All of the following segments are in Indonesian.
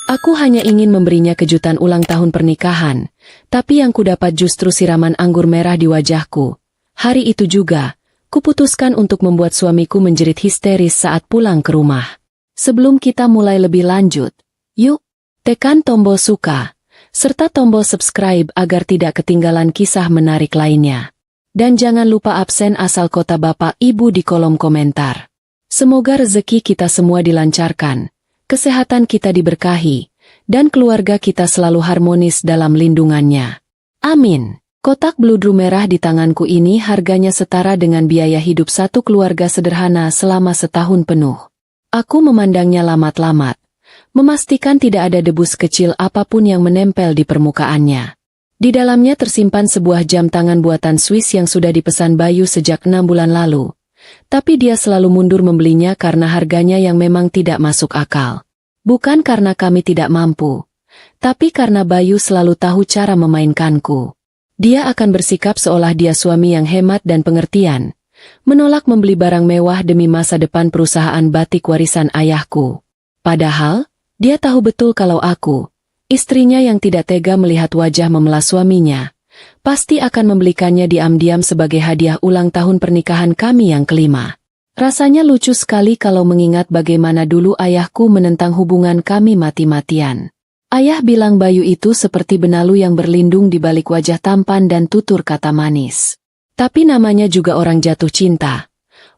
Aku hanya ingin memberinya kejutan ulang tahun pernikahan, tapi yang kudapat justru siraman anggur merah di wajahku. Hari itu juga, kuputuskan untuk membuat suamiku menjerit histeris saat pulang ke rumah. Sebelum kita mulai lebih lanjut, yuk, tekan tombol suka, serta tombol subscribe agar tidak ketinggalan kisah menarik lainnya. Dan jangan lupa absen asal kota Bapak Ibu di kolom komentar. Semoga rezeki kita semua dilancarkan, kesehatan kita diberkahi, dan keluarga kita selalu harmonis dalam lindungannya. Amin. Kotak bludru merah di tanganku ini harganya setara dengan biaya hidup satu keluarga sederhana selama setahun penuh. Aku memandangnya lamat-lamat, memastikan tidak ada debu kecil apapun yang menempel di permukaannya. Di dalamnya tersimpan sebuah jam tangan buatan Swiss yang sudah dipesan Bayu sejak 6 bulan lalu. Tapi dia selalu mundur membelinya karena harganya yang memang tidak masuk akal. Bukan karena kami tidak mampu, tapi karena Bayu selalu tahu cara memainkanku. Dia akan bersikap seolah dia suami yang hemat dan pengertian, menolak membeli barang mewah demi masa depan perusahaan batik warisan ayahku. Padahal, dia tahu betul kalau aku, istrinya yang tidak tega melihat wajah memelas suaminya, pasti akan membelikannya diam-diam sebagai hadiah ulang tahun pernikahan kami yang kelima. Rasanya lucu sekali kalau mengingat bagaimana dulu ayahku menentang hubungan kami mati-matian. Ayah bilang Bayu itu seperti benalu yang berlindung di balik wajah tampan dan tutur kata manis. Tapi namanya juga orang jatuh cinta.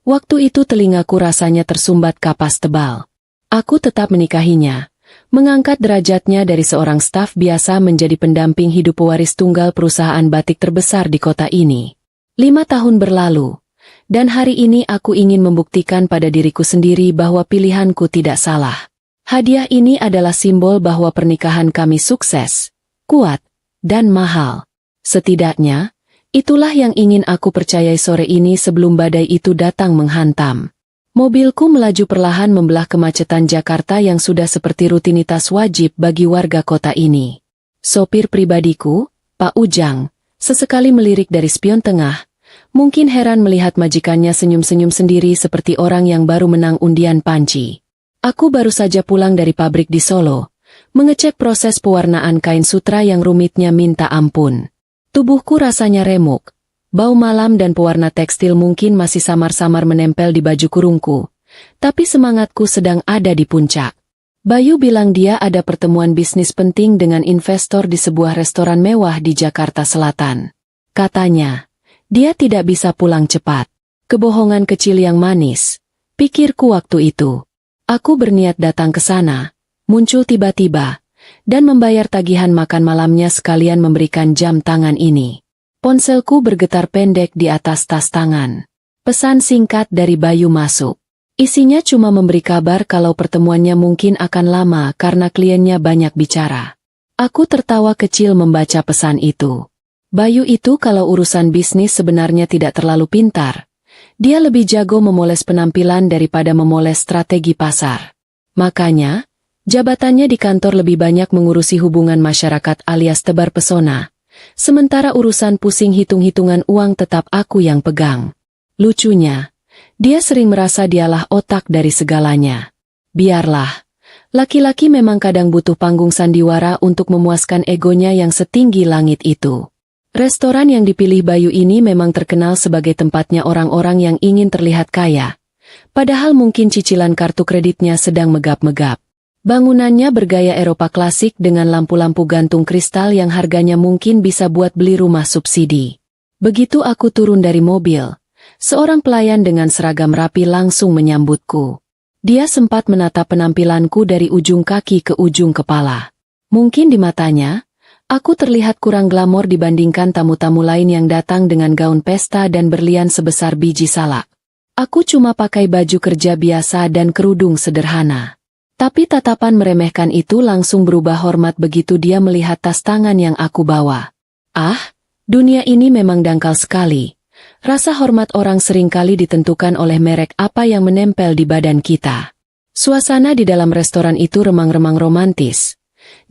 Waktu itu telingaku rasanya tersumbat kapas tebal. Aku tetap menikahinya, mengangkat derajatnya dari seorang staf biasa menjadi pendamping hidup pewaris tunggal perusahaan batik terbesar di kota ini. 5 tahun berlalu. Dan hari ini aku ingin membuktikan pada diriku sendiri bahwa pilihanku tidak salah. Hadiah ini adalah simbol bahwa pernikahan kami sukses, kuat, dan mahal. Setidaknya, itulah yang ingin aku percayai sore ini sebelum badai itu datang menghantam. Mobilku melaju perlahan membelah kemacetan Jakarta yang sudah seperti rutinitas wajib bagi warga kota ini. Sopir pribadiku, Pak Ujang, sesekali melirik dari spion tengah. Mungkin heran melihat majikannya senyum-senyum sendiri seperti orang yang baru menang undian panci. Aku baru saja pulang dari pabrik di Solo, mengecek proses pewarnaan kain sutra yang rumitnya minta ampun. Tubuhku rasanya remuk, bau malam dan pewarna tekstil mungkin masih samar-samar menempel di baju kurungku, tapi semangatku sedang ada di puncak. Bayu bilang dia ada pertemuan bisnis penting dengan investor di sebuah restoran mewah di Jakarta Selatan. Katanya, dia tidak bisa pulang cepat. Kebohongan kecil yang manis, pikirku waktu itu. Aku berniat datang ke sana, muncul tiba-tiba, dan membayar tagihan makan malamnya sekalian memberikan jam tangan ini. Ponselku bergetar pendek di atas tas tangan. Pesan singkat dari Bayu masuk. Isinya cuma memberi kabar kalau pertemuannya mungkin akan lama karena kliennya banyak bicara. Aku tertawa kecil membaca pesan itu. Bayu itu kalau urusan bisnis sebenarnya tidak terlalu pintar. Dia lebih jago memoles penampilan daripada memoles strategi pasar. Makanya, jabatannya di kantor lebih banyak mengurusi hubungan masyarakat alias tebar pesona. Sementara urusan pusing hitung-hitungan uang tetap aku yang pegang. Lucunya, dia sering merasa dialah otak dari segalanya. Biarlah, laki-laki memang kadang butuh panggung sandiwara untuk memuaskan egonya yang setinggi langit itu. Restoran yang dipilih Bayu ini memang terkenal sebagai tempatnya orang-orang yang ingin terlihat kaya. Padahal mungkin cicilan kartu kreditnya sedang megap-megap. Bangunannya bergaya Eropa klasik dengan lampu-lampu gantung kristal yang harganya mungkin bisa buat beli rumah subsidi. Begitu aku turun dari mobil, seorang pelayan dengan seragam rapi langsung menyambutku. Dia sempat menatap penampilanku dari ujung kaki ke ujung kepala. Mungkin di matanya, aku terlihat kurang glamor dibandingkan tamu-tamu lain yang datang dengan gaun pesta dan berlian sebesar biji salak. Aku cuma pakai baju kerja biasa dan kerudung sederhana. Tapi tatapan meremehkan itu langsung berubah hormat begitu dia melihat tas tangan yang aku bawa. Ah, dunia ini memang dangkal sekali. Rasa hormat orang seringkali ditentukan oleh merek apa yang menempel di badan kita. Suasana di dalam restoran itu remang-remang romantis.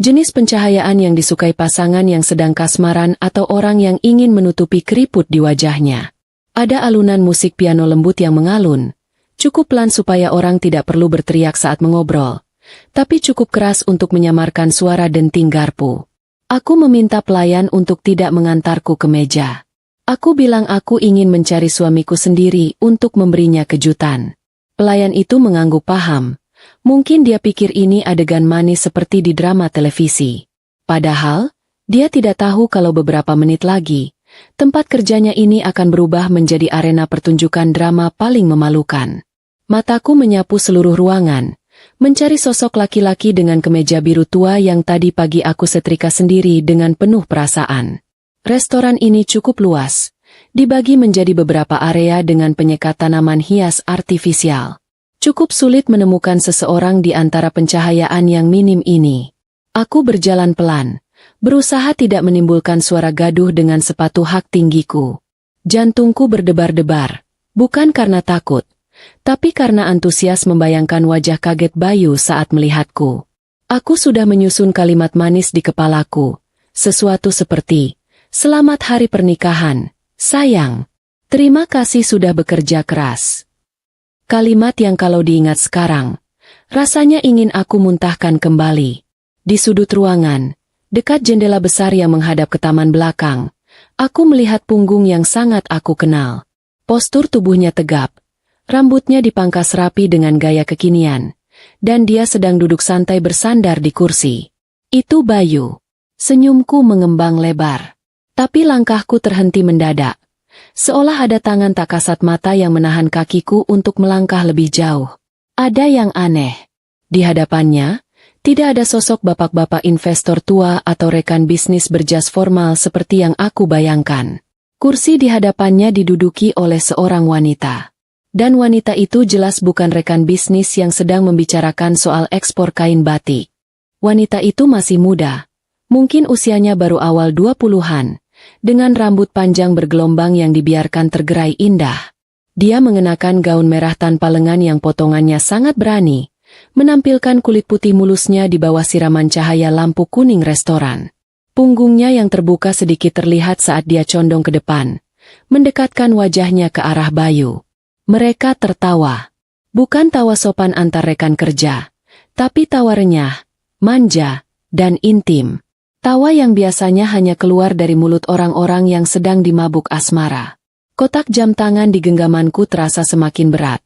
Jenis pencahayaan yang disukai pasangan yang sedang kasmaran atau orang yang ingin menutupi keriput di wajahnya. Ada alunan musik piano lembut yang mengalun, cukup pelan supaya orang tidak perlu berteriak saat mengobrol, tapi cukup keras untuk menyamarkan suara denting garpu. Aku meminta pelayan untuk tidak mengantarku ke meja. Aku bilang aku ingin mencari suamiku sendiri untuk memberinya kejutan. Pelayan itu mengangguk paham. Mungkin dia pikir ini adegan manis seperti di drama televisi. Padahal, dia tidak tahu kalau beberapa menit lagi, tempat kerjanya ini akan berubah menjadi arena pertunjukan drama paling memalukan. Mataku menyapu seluruh ruangan, mencari sosok laki-laki dengan kemeja biru tua yang tadi pagi aku setrika sendiri dengan penuh perasaan. Restoran ini cukup luas, dibagi menjadi beberapa area dengan penyekat tanaman hias artifisial. Cukup sulit menemukan seseorang di antara pencahayaan yang minim ini. Aku berjalan pelan, berusaha tidak menimbulkan suara gaduh dengan sepatu hak tinggiku. Jantungku berdebar-debar, bukan karena takut, tapi karena antusias membayangkan wajah kaget Bayu saat melihatku. Aku sudah menyusun kalimat manis di kepalaku, sesuatu seperti, "Selamat hari pernikahan, sayang. Terima kasih sudah bekerja keras." Kalimat yang kalau diingat sekarang, rasanya ingin aku muntahkan kembali. Di sudut ruangan, dekat jendela besar yang menghadap ke taman belakang, aku melihat punggung yang sangat aku kenal. Postur tubuhnya tegap, rambutnya dipangkas rapi dengan gaya kekinian, dan dia sedang duduk santai bersandar di kursi. Itu Bayu. Senyumku mengembang lebar. Tapi langkahku terhenti mendadak. Seolah ada tangan tak kasat mata yang menahan kakiku untuk melangkah lebih jauh. Ada yang aneh. Di hadapannya, tidak ada sosok bapak-bapak investor tua atau rekan bisnis berjas formal seperti yang aku bayangkan. Kursi di hadapannya diduduki oleh seorang wanita. Dan wanita itu jelas bukan rekan bisnis yang sedang membicarakan soal ekspor kain batik. Wanita itu masih muda. Mungkin usianya baru awal 20-an. Dengan rambut panjang bergelombang yang dibiarkan tergerai indah. Dia mengenakan gaun merah tanpa lengan yang potongannya sangat berani, menampilkan kulit putih mulusnya di bawah siraman cahaya lampu kuning restoran. Punggungnya yang terbuka sedikit terlihat saat dia condong ke depan, mendekatkan wajahnya ke arah Bayu. Mereka tertawa. Bukan tawa sopan antar rekan kerja, tapi tawa renyah, manja, dan intim. Tawa yang biasanya hanya keluar dari mulut orang-orang yang sedang dimabuk asmara. Kotak jam tangan di genggamanku terasa semakin berat,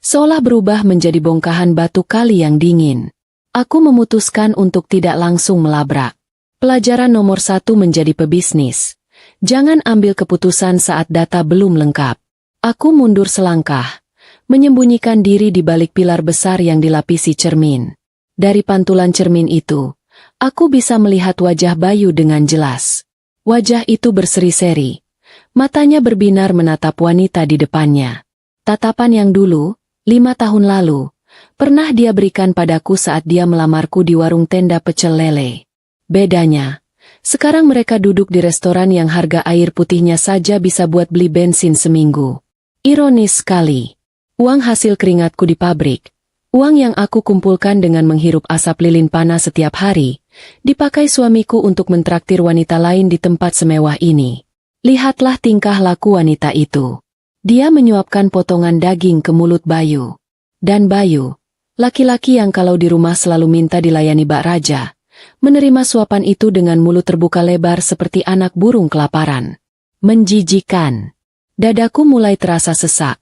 seolah berubah menjadi bongkahan batu kali yang dingin. Aku memutuskan untuk tidak langsung melabrak. Pelajaran nomor 1 menjadi pebisnis. Jangan ambil keputusan saat data belum lengkap. Aku mundur selangkah, menyembunyikan diri di balik pilar besar yang dilapisi cermin. Dari pantulan cermin itu, aku bisa melihat wajah Bayu dengan jelas. Wajah itu berseri-seri. Matanya berbinar menatap wanita di depannya. Tatapan yang dulu, 5 tahun lalu, pernah dia berikan padaku saat dia melamarku di warung tenda pecel lele. Bedanya, sekarang mereka duduk di restoran yang harga air putihnya saja bisa buat beli bensin seminggu. Ironis sekali. Uang hasil keringatku di pabrik, uang yang aku kumpulkan dengan menghirup asap lilin panas setiap hari, dipakai suamiku untuk mentraktir wanita lain di tempat semewah ini. Lihatlah tingkah laku wanita itu. Dia menyuapkan potongan daging ke mulut Bayu. Dan Bayu, laki-laki yang kalau di rumah selalu minta dilayani Bak Raja, menerima suapan itu dengan mulut terbuka lebar seperti anak burung kelaparan. Menjijikan. Dadaku mulai terasa sesak.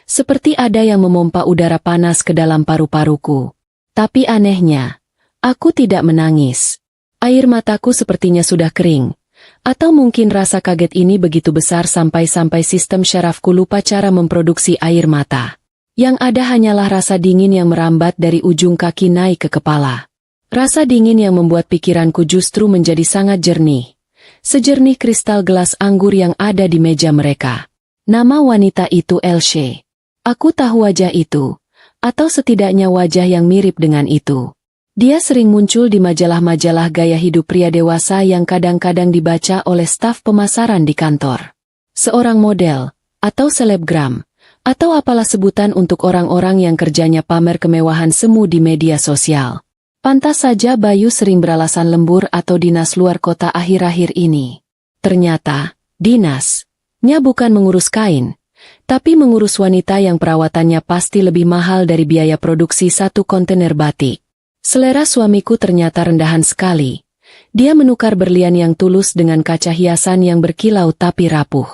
Seperti ada yang memompa udara panas ke dalam paru-paruku. Tapi anehnya, aku tidak menangis. Air mataku sepertinya sudah kering. Atau mungkin rasa kaget ini begitu besar sampai-sampai sistem syarafku lupa cara memproduksi air mata. Yang ada hanyalah rasa dingin yang merambat dari ujung kaki naik ke kepala. Rasa dingin yang membuat pikiranku justru menjadi sangat jernih. Sejernih kristal gelas anggur yang ada di meja mereka. Nama wanita itu Elsie. Aku tahu wajah itu, atau setidaknya wajah yang mirip dengan itu. Dia sering muncul di majalah-majalah gaya hidup pria dewasa yang kadang-kadang dibaca oleh staf pemasaran di kantor. Seorang model, atau selebgram, atau apalah sebutan untuk orang-orang yang kerjanya pamer kemewahan semu di media sosial. Pantas saja Bayu sering beralasan lembur atau dinas luar kota akhir-akhir ini. Ternyata, dinasnya bukan mengurus kain, tapi mengurus wanita yang perawatannya pasti lebih mahal dari biaya produksi 1 kontainer batik. Selera suamiku ternyata rendahan sekali. Dia menukar berlian yang tulus dengan kaca hiasan yang berkilau tapi rapuh.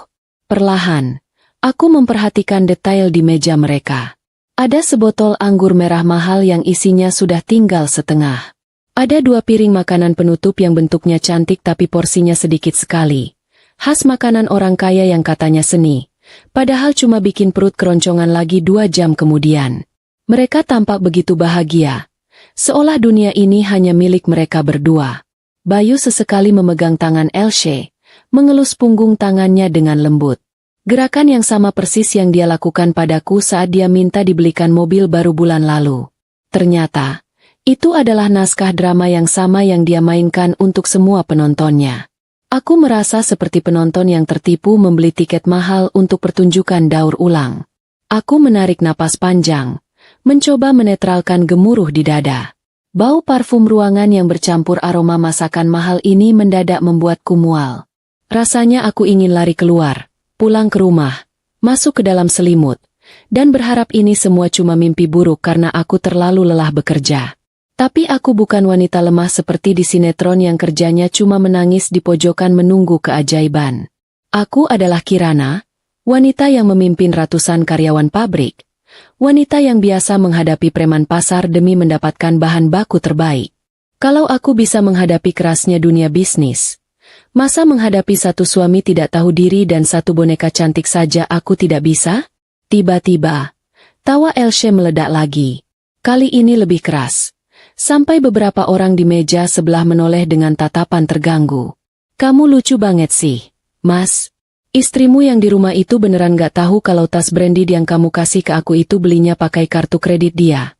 Perlahan, aku memperhatikan detail di meja mereka. Ada sebotol anggur merah mahal yang isinya sudah tinggal setengah. Ada 2 piring makanan penutup yang bentuknya cantik tapi porsinya sedikit sekali. Khas makanan orang kaya yang katanya seni. Padahal cuma bikin perut keroncongan lagi 2 jam kemudian. Mereka tampak begitu bahagia. Seolah dunia ini hanya milik mereka berdua. Bayu sesekali memegang tangan Elsie, mengelus punggung tangannya dengan lembut. Gerakan yang sama persis yang dia lakukan padaku saat dia minta dibelikan mobil baru bulan lalu. Ternyata, itu adalah naskah drama yang sama yang dia mainkan untuk semua penontonnya. Aku merasa seperti penonton yang tertipu membeli tiket mahal untuk pertunjukan daur ulang. Aku menarik napas panjang, mencoba menetralkan gemuruh di dada. Bau parfum ruangan yang bercampur aroma masakan mahal ini mendadak membuatku mual. Rasanya aku ingin lari keluar, pulang ke rumah, masuk ke dalam selimut, dan berharap ini semua cuma mimpi buruk karena aku terlalu lelah bekerja. Tapi aku bukan wanita lemah seperti di sinetron yang kerjanya cuma menangis di pojokan menunggu keajaiban. Aku adalah Kirana, wanita yang memimpin ratusan karyawan pabrik, wanita yang biasa menghadapi preman pasar demi mendapatkan bahan baku terbaik. Kalau aku bisa menghadapi kerasnya dunia bisnis, masa menghadapi satu suami tidak tahu diri dan satu boneka cantik saja aku tidak bisa? Tiba-tiba, tawa Elsie meledak lagi. Kali ini lebih keras. Sampai beberapa orang di meja sebelah menoleh dengan tatapan terganggu. Kamu lucu banget sih, Mas. Istrimu yang di rumah itu beneran gak tahu kalau tas branded yang kamu kasih ke aku itu belinya pakai kartu kredit dia.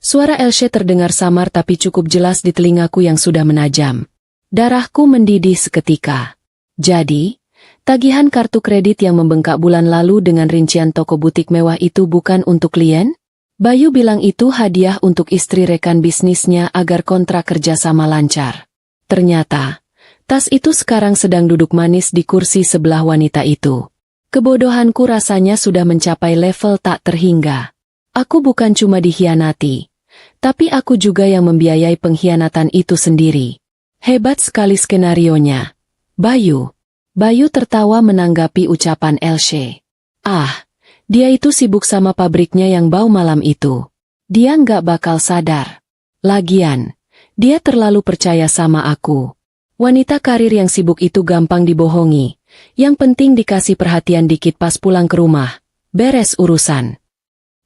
Suara Elsie terdengar samar tapi cukup jelas di telingaku yang sudah menajam. Darahku mendidih seketika. Jadi, tagihan kartu kredit yang membengkak bulan lalu dengan rincian toko butik mewah itu bukan untuk klien? Bayu bilang itu hadiah untuk istri rekan bisnisnya agar kontrak kerjasama lancar. Ternyata, tas itu sekarang sedang duduk manis di kursi sebelah wanita itu. Kebodohanku rasanya sudah mencapai level tak terhingga. Aku bukan cuma dikhianati, tapi aku juga yang membiayai pengkhianatan itu sendiri. Hebat sekali skenarionya. Bayu. Bayu tertawa menanggapi ucapan Elsie. Dia itu sibuk sama pabriknya yang bau malam itu. Dia nggak bakal sadar. Lagian, dia terlalu percaya sama aku. Wanita karir yang sibuk itu gampang dibohongi. Yang penting dikasih perhatian dikit pas pulang ke rumah. Beres urusan.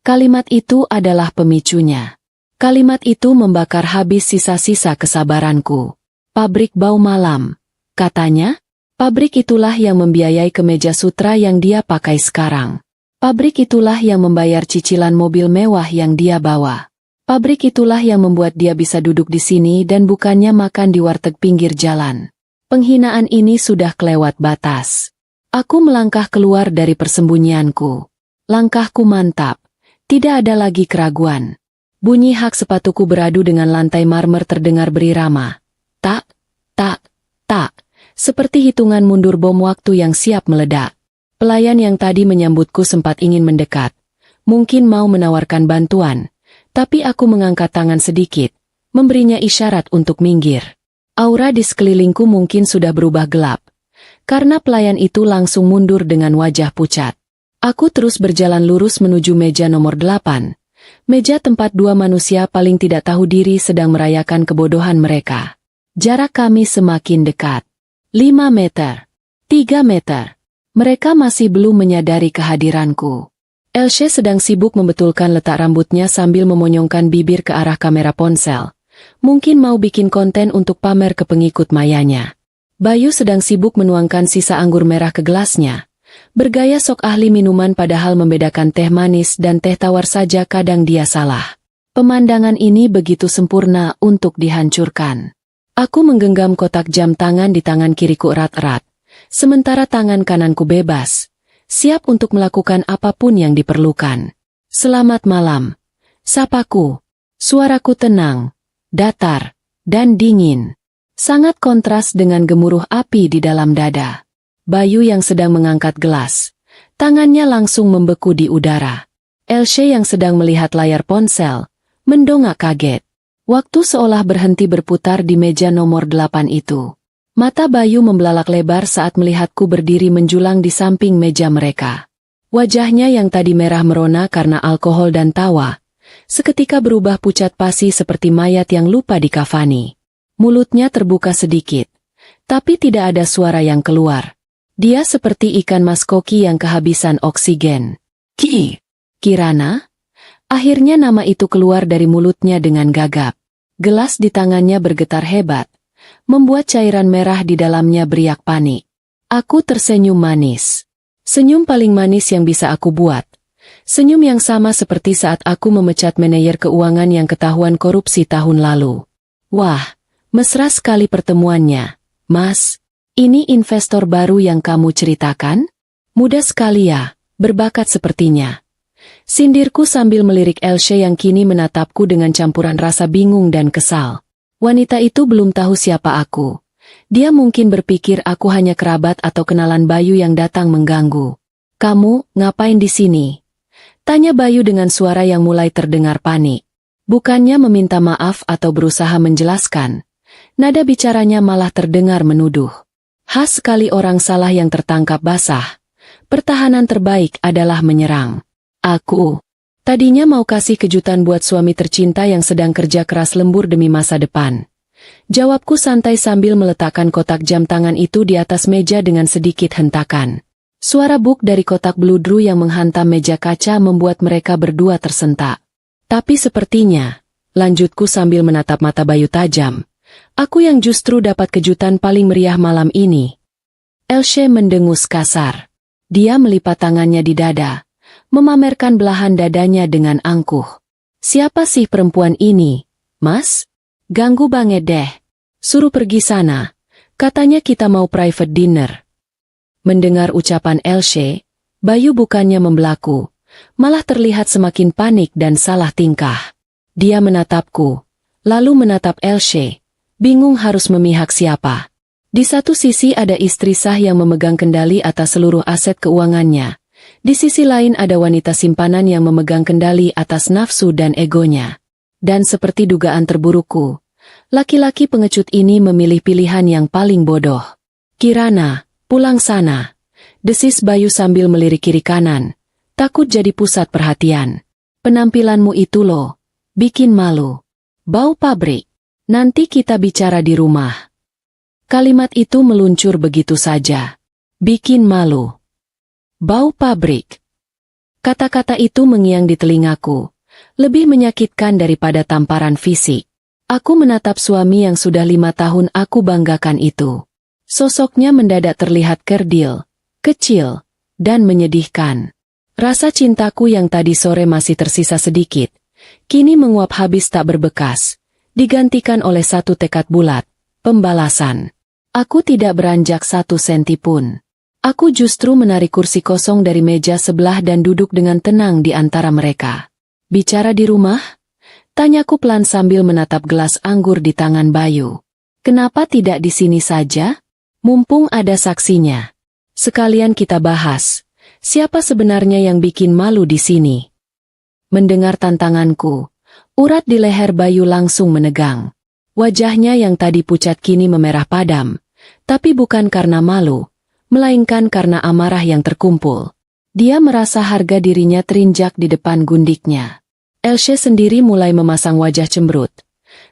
Kalimat itu adalah pemicunya. Kalimat itu membakar habis sisa-sisa kesabaranku. Pabrik bau malam. Katanya, pabrik itulah yang membiayai kemeja sutra yang dia pakai sekarang. Pabrik itulah yang membayar cicilan mobil mewah yang dia bawa. Pabrik itulah yang membuat dia bisa duduk di sini dan bukannya makan di warteg pinggir jalan. Penghinaan ini sudah kelewat batas. Aku melangkah keluar dari persembunyianku. Langkahku mantap. Tidak ada lagi keraguan. Bunyi hak sepatuku beradu dengan lantai marmer terdengar berirama. Tak, tak, tak. Seperti hitungan mundur bom waktu yang siap meledak. Pelayan yang tadi menyambutku sempat ingin mendekat. Mungkin mau menawarkan bantuan. Tapi aku mengangkat tangan sedikit, memberinya isyarat untuk minggir. Aura di sekelilingku mungkin sudah berubah gelap. Karena pelayan itu langsung mundur dengan wajah pucat. Aku terus berjalan lurus menuju meja nomor 8. Meja tempat 2 manusia paling tidak tahu diri sedang merayakan kebodohan mereka. Jarak kami semakin dekat. 5 meter. 3 meter. Mereka masih belum menyadari kehadiranku. Elsie sedang sibuk membetulkan letak rambutnya sambil memonyongkan bibir ke arah kamera ponsel. Mungkin mau bikin konten untuk pamer ke pengikut mayanya. Bayu sedang sibuk menuangkan sisa anggur merah ke gelasnya. Bergaya sok ahli minuman padahal membedakan teh manis dan teh tawar saja kadang dia salah. Pemandangan ini begitu sempurna untuk dihancurkan. Aku menggenggam kotak jam tangan di tangan kiriku erat-erat. Sementara tangan kananku bebas, siap untuk melakukan apapun yang diperlukan. Selamat malam. Sapaku. Suaraku tenang, datar, dan dingin. Sangat kontras dengan gemuruh api di dalam dada. Bayu yang sedang mengangkat gelas. Tangannya langsung membeku di udara. Elsie yang sedang melihat layar ponsel, mendongak kaget. Waktu seolah berhenti berputar di meja nomor 8 itu. Mata Bayu membelalak lebar saat melihatku berdiri menjulang di samping meja mereka. Wajahnya yang tadi merah merona karena alkohol dan tawa, seketika berubah pucat pasi seperti mayat yang lupa dikafani. Mulutnya terbuka sedikit, tapi tidak ada suara yang keluar. Dia seperti ikan mas koki yang kehabisan oksigen. Kirana? Akhirnya nama itu keluar dari mulutnya dengan gagap. Gelas di tangannya bergetar hebat, membuat cairan merah di dalamnya beriak panik. Aku tersenyum manis. Senyum paling manis yang bisa aku buat. Senyum yang sama seperti saat aku memecat manajer keuangan yang ketahuan korupsi tahun lalu. Wah, mesra sekali pertemuannya, Mas. Ini investor baru yang kamu ceritakan? Muda sekali ya, berbakat sepertinya. Sindirku sambil melirik Elsie yang kini menatapku dengan campuran rasa bingung dan kesal. Wanita itu belum tahu siapa aku. Dia mungkin berpikir aku hanya kerabat atau kenalan Bayu yang datang mengganggu. Kamu, ngapain di sini? Tanya Bayu dengan suara yang mulai terdengar panik. Bukannya meminta maaf atau berusaha menjelaskan. Nada bicaranya malah terdengar menuduh. Khas sekali orang salah yang tertangkap basah. Pertahanan terbaik adalah menyerang. Aku tadinya mau kasih kejutan buat suami tercinta yang sedang kerja keras lembur demi masa depan. Jawabku santai sambil meletakkan kotak jam tangan itu di atas meja dengan sedikit hentakan. Suara buk dari kotak bludru yang menghantam meja kaca membuat mereka berdua tersentak. Tapi sepertinya, lanjutku sambil menatap mata Bayu tajam, aku yang justru dapat kejutan paling meriah malam ini. Elsie mendengus kasar. Dia melipat tangannya di dada, memamerkan belahan dadanya dengan angkuh. Siapa sih perempuan ini, Mas? Ganggu banget deh. Suruh pergi sana. Katanya kita mau private dinner. Mendengar ucapan Elsie, Bayu bukannya membelaku, malah terlihat semakin panik dan salah tingkah. Dia menatapku, lalu menatap Elsie, bingung harus memihak siapa. Di satu sisi ada istri sah yang memegang kendali atas seluruh aset keuangannya. Di sisi lain ada wanita simpanan yang memegang kendali atas nafsu dan egonya. Dan seperti dugaan terburukku, laki-laki pengecut ini memilih pilihan yang paling bodoh. Kirana, pulang sana. Desis Bayu sambil melirik kiri kanan, takut jadi pusat perhatian. Penampilanmu itu loh, bikin malu. Bau pabrik. Nanti kita bicara di rumah. Kalimat itu meluncur begitu saja. Bikin malu. Bau pabrik. Kata-kata itu mengiang di telingaku, lebih menyakitkan daripada tamparan fisik. Aku menatap suami yang sudah 5 tahun aku banggakan itu. Sosoknya mendadak terlihat kerdil, kecil, dan menyedihkan. Rasa cintaku yang tadi sore masih tersisa sedikit, kini menguap habis tak berbekas, digantikan oleh satu tekad bulat, pembalasan. Aku tidak beranjak 1 senti pun. Aku justru menarik kursi kosong dari meja sebelah dan duduk dengan tenang di antara mereka. Bicara di rumah? Tanyaku pelan sambil menatap gelas anggur di tangan Bayu. Kenapa tidak di sini saja? Mumpung ada saksinya. Sekalian kita bahas, siapa sebenarnya yang bikin malu di sini? Mendengar tantanganku, urat di leher Bayu langsung menegang. Wajahnya yang tadi pucat kini memerah padam, tapi bukan karena malu, melainkan karena amarah yang terkumpul. Dia merasa harga dirinya terinjak di depan gundiknya. Elsie sendiri mulai memasang wajah cemberut.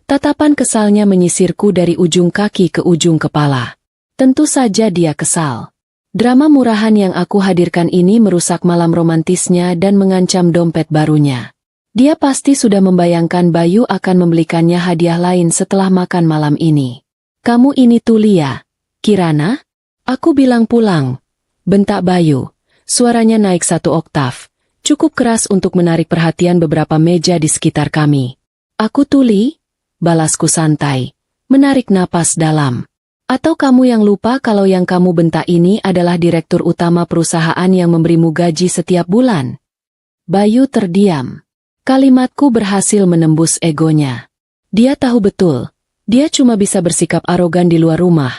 Tatapan kesalnya menyisirku dari ujung kaki ke ujung kepala. Tentu saja dia kesal. Drama murahan yang aku hadirkan ini merusak malam romantisnya dan mengancam dompet barunya. Dia pasti sudah membayangkan Bayu akan membelikannya hadiah lain setelah makan malam ini. Kamu ini Tulia, Kirana? Aku bilang pulang. Bentak Bayu. Suaranya naik 1 oktav. Cukup keras untuk menarik perhatian beberapa meja di sekitar kami. Aku Tuli? Balasku santai. Menarik napas dalam. Atau kamu yang lupa kalau yang kamu bentak ini adalah direktur utama perusahaan yang memberimu gaji setiap bulan? Bayu terdiam. Kalimatku berhasil menembus egonya. Dia tahu betul. Dia cuma bisa bersikap arogan di luar rumah.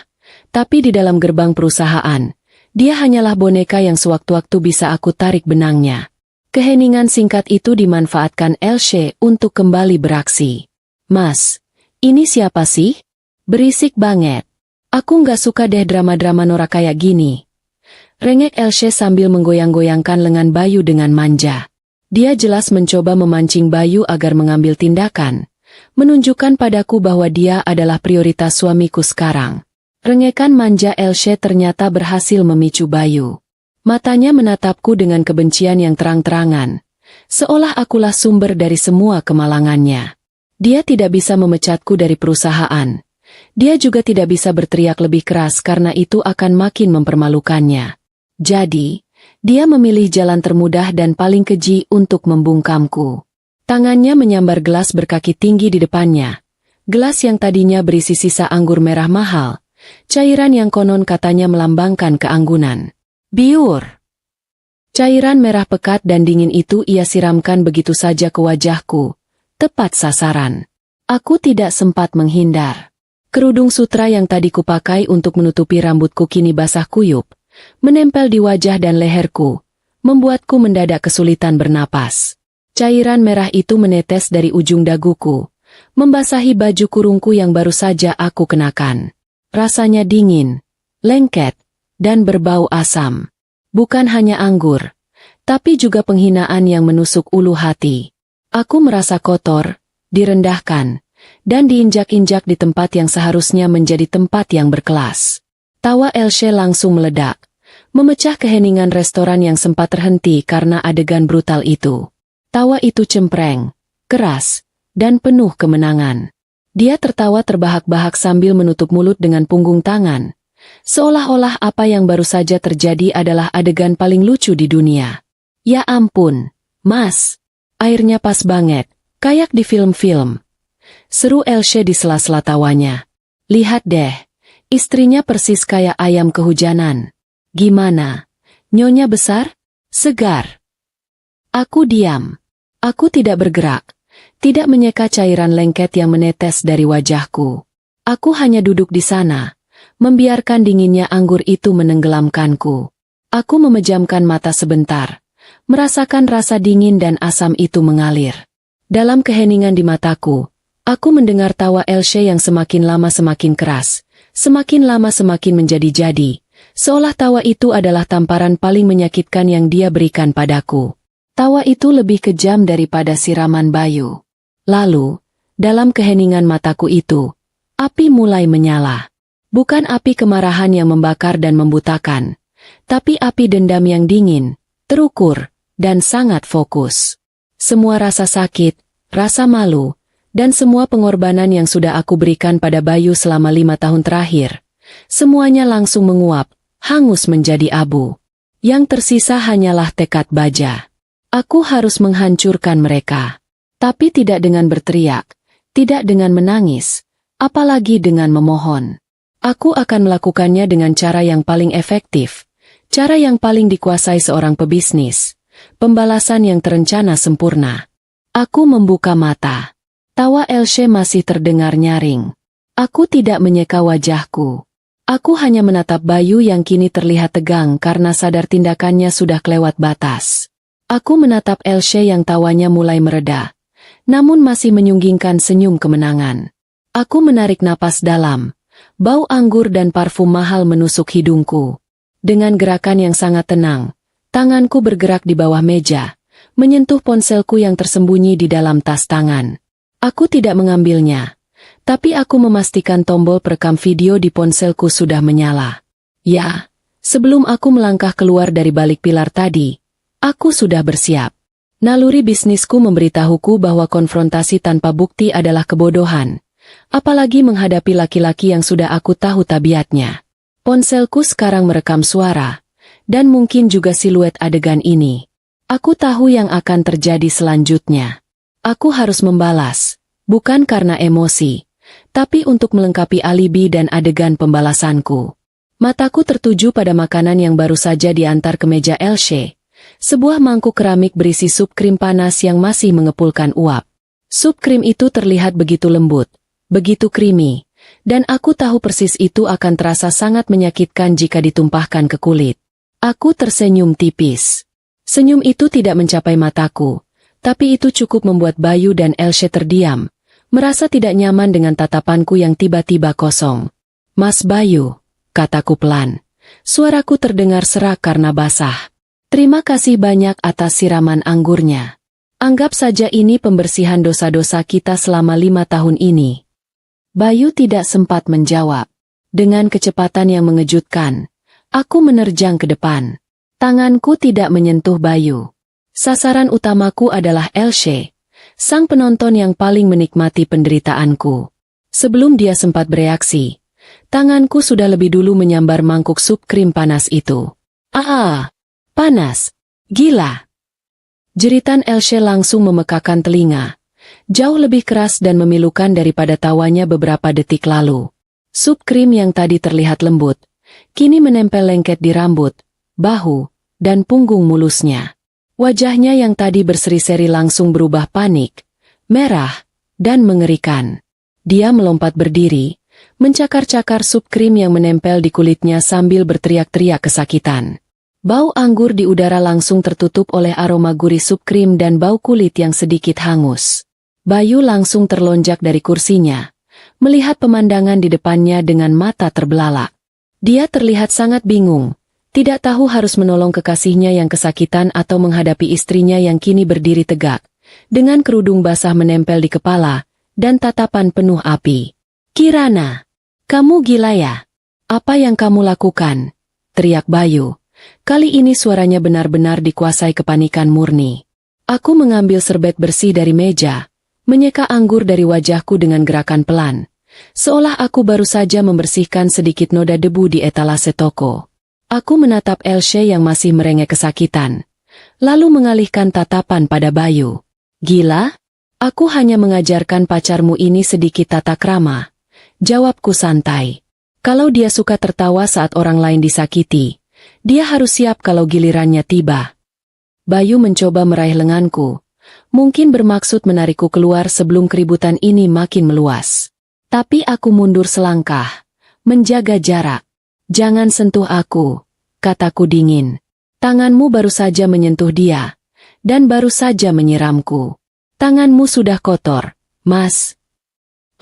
Tapi di dalam gerbang perusahaan, dia hanyalah boneka yang sewaktu-waktu bisa aku tarik benangnya. Keheningan singkat itu dimanfaatkan Elsie untuk kembali beraksi. Mas, ini siapa sih? Berisik banget. Aku nggak suka deh drama-drama norak kayak gini. Rengek Elsie sambil menggoyang-goyangkan lengan Bayu dengan manja. Dia jelas mencoba memancing Bayu agar mengambil tindakan, menunjukkan padaku bahwa dia adalah prioritas suamiku sekarang. Rengekan manja Elsie ternyata berhasil memicu Bayu. Matanya menatapku dengan kebencian yang terang-terangan, seolah akulah sumber dari semua kemalangannya. Dia tidak bisa memecatku dari perusahaan. Dia juga tidak bisa berteriak lebih keras karena itu akan makin mempermalukannya. Jadi, dia memilih jalan termudah dan paling keji untuk membungkamku. Tangannya menyambar gelas berkaki tinggi di depannya. Gelas yang tadinya berisi sisa anggur merah mahal, cairan yang konon katanya melambangkan keanggunan. Biur. Cairan merah pekat dan dingin itu ia siramkan begitu saja ke wajahku. Tepat sasaran. Aku tidak sempat menghindar. Kerudung sutra yang tadi kupakai untuk menutupi rambutku kini basah kuyup, menempel di wajah dan leherku, membuatku mendadak kesulitan bernapas. Cairan merah itu menetes dari ujung daguku, membasahi baju kurungku yang baru saja aku kenakan. Rasanya dingin, lengket, dan berbau asam. Bukan hanya anggur, tapi juga penghinaan yang menusuk ulu hati. Aku merasa kotor, direndahkan, dan diinjak-injak di tempat yang seharusnya menjadi tempat yang berkelas. Tawa Elsie langsung meledak, memecah keheningan restoran yang sempat terhenti karena adegan brutal itu. Tawa itu cempreng, keras, dan penuh kemenangan. Dia tertawa terbahak-bahak sambil menutup mulut dengan punggung tangan, seolah-olah apa yang baru saja terjadi adalah adegan paling lucu di dunia. Ya ampun, Mas! Airnya pas banget, kayak di film-film. Seru Elsie di sela-sela tawanya. Lihat deh, istrinya persis kayak ayam kehujanan. Gimana? Nyonya besar? Segar? Aku diam. Aku tidak bergerak, tidak menyeka cairan lengket yang menetes dari wajahku. Aku hanya duduk di sana, membiarkan dinginnya anggur itu menenggelamkanku. Aku memejamkan mata sebentar, merasakan rasa dingin dan asam itu mengalir. Dalam keheningan di mataku, aku mendengar tawa Elsie yang semakin lama semakin keras, semakin lama semakin menjadi-jadi, seolah tawa itu adalah tamparan paling menyakitkan yang dia berikan padaku. Tawa itu lebih kejam daripada siraman Bayu. Lalu, dalam keheningan mataku itu, api mulai menyala. Bukan api kemarahan yang membakar dan membutakan, tapi api dendam yang dingin, terukur, dan sangat fokus. Semua rasa sakit, rasa malu, dan semua pengorbanan yang sudah aku berikan pada Bayu selama 5 tahun terakhir, semuanya langsung menguap, hangus menjadi abu. Yang tersisa hanyalah tekad baja. Aku harus menghancurkan mereka. Tapi tidak dengan berteriak, tidak dengan menangis, apalagi dengan memohon. Aku akan melakukannya dengan cara yang paling efektif, cara yang paling dikuasai seorang pebisnis. Pembalasan yang terencana sempurna. Aku membuka mata. Tawa Elsie masih terdengar nyaring. Aku tidak menyeka wajahku. Aku hanya menatap Bayu yang kini terlihat tegang karena sadar tindakannya sudah kelewat batas. Aku menatap Elsie yang tawanya mulai mereda, namun masih menyunggingkan senyum kemenangan. Aku menarik napas dalam. Bau anggur dan parfum mahal menusuk hidungku. Dengan gerakan yang sangat tenang, tanganku bergerak di bawah meja, menyentuh ponselku yang tersembunyi di dalam tas tangan. Aku tidak mengambilnya, tapi aku memastikan tombol perekam video di ponselku sudah menyala. Ya, sebelum aku melangkah keluar dari balik pilar tadi, aku sudah bersiap. Naluri bisnisku memberitahuku bahwa konfrontasi tanpa bukti adalah kebodohan, apalagi menghadapi laki-laki yang sudah aku tahu tabiatnya. Ponselku sekarang merekam suara, dan mungkin juga siluet adegan ini. Aku tahu yang akan terjadi selanjutnya. Aku harus membalas, bukan karena emosi, tapi untuk melengkapi alibi dan adegan pembalasanku. Mataku tertuju pada makanan yang baru saja diantar ke meja Elsie, sebuah mangkuk keramik berisi sup krim panas yang masih mengepulkan uap. Sup krim itu terlihat begitu lembut, begitu creamy, dan aku tahu persis itu akan terasa sangat menyakitkan jika ditumpahkan ke kulit. Aku tersenyum tipis. Senyum itu tidak mencapai mataku, tapi itu cukup membuat Bayu dan Elsie terdiam, merasa tidak nyaman dengan tatapanku yang tiba-tiba kosong. "Mas Bayu," kataku pelan. Suaraku terdengar serak karena basah. "Terima kasih banyak atas siraman anggurnya. Anggap saja ini pembersihan dosa-dosa kita selama 5 tahun ini." Bayu tidak sempat menjawab. Dengan kecepatan yang mengejutkan, aku menerjang ke depan. Tanganku tidak menyentuh Bayu. Sasaran utamaku adalah Elsie, sang penonton yang paling menikmati penderitaanku. Sebelum dia sempat bereaksi, tanganku sudah lebih dulu menyambar mangkuk sup krim panas itu. "Ah, panas! Gila!" Jeritan Elsie langsung memekakan telinga. Jauh lebih keras dan memilukan daripada tawanya beberapa detik lalu. Sup krim yang tadi terlihat lembut, kini menempel lengket di rambut, bahu, dan punggung mulusnya. Wajahnya yang tadi berseri-seri langsung berubah panik, merah, dan mengerikan. Dia melompat berdiri, mencakar-cakar sup krim yang menempel di kulitnya sambil berteriak-teriak kesakitan. Bau anggur di udara langsung tertutup oleh aroma gurih sup krim dan bau kulit yang sedikit hangus. Bayu langsung terlonjak dari kursinya, melihat pemandangan di depannya dengan mata terbelalak. Dia terlihat sangat bingung. Tidak tahu harus menolong kekasihnya yang kesakitan atau menghadapi istrinya yang kini berdiri tegak, dengan kerudung basah menempel di kepala, dan tatapan penuh api. "Kirana, kamu gila ya? Apa yang kamu lakukan?" teriak Bayu. Kali ini suaranya benar-benar dikuasai kepanikan murni. Aku mengambil serbet bersih dari meja, menyeka anggur dari wajahku dengan gerakan pelan, seolah aku baru saja membersihkan sedikit noda debu di etalase toko. Aku menatap Elsie yang masih merengek kesakitan, lalu mengalihkan tatapan pada Bayu. "Gila? Aku hanya mengajarkan pacarmu ini sedikit tata krama," jawabku santai. "Kalau dia suka tertawa saat orang lain disakiti, dia harus siap kalau gilirannya tiba." Bayu mencoba meraih lenganku, mungkin bermaksud menarikku keluar sebelum keributan ini makin meluas. Tapi aku mundur selangkah, menjaga jarak. "Jangan sentuh aku," kataku dingin. "Tanganmu baru saja menyentuh dia, dan baru saja menyiramku. Tanganmu sudah kotor, Mas."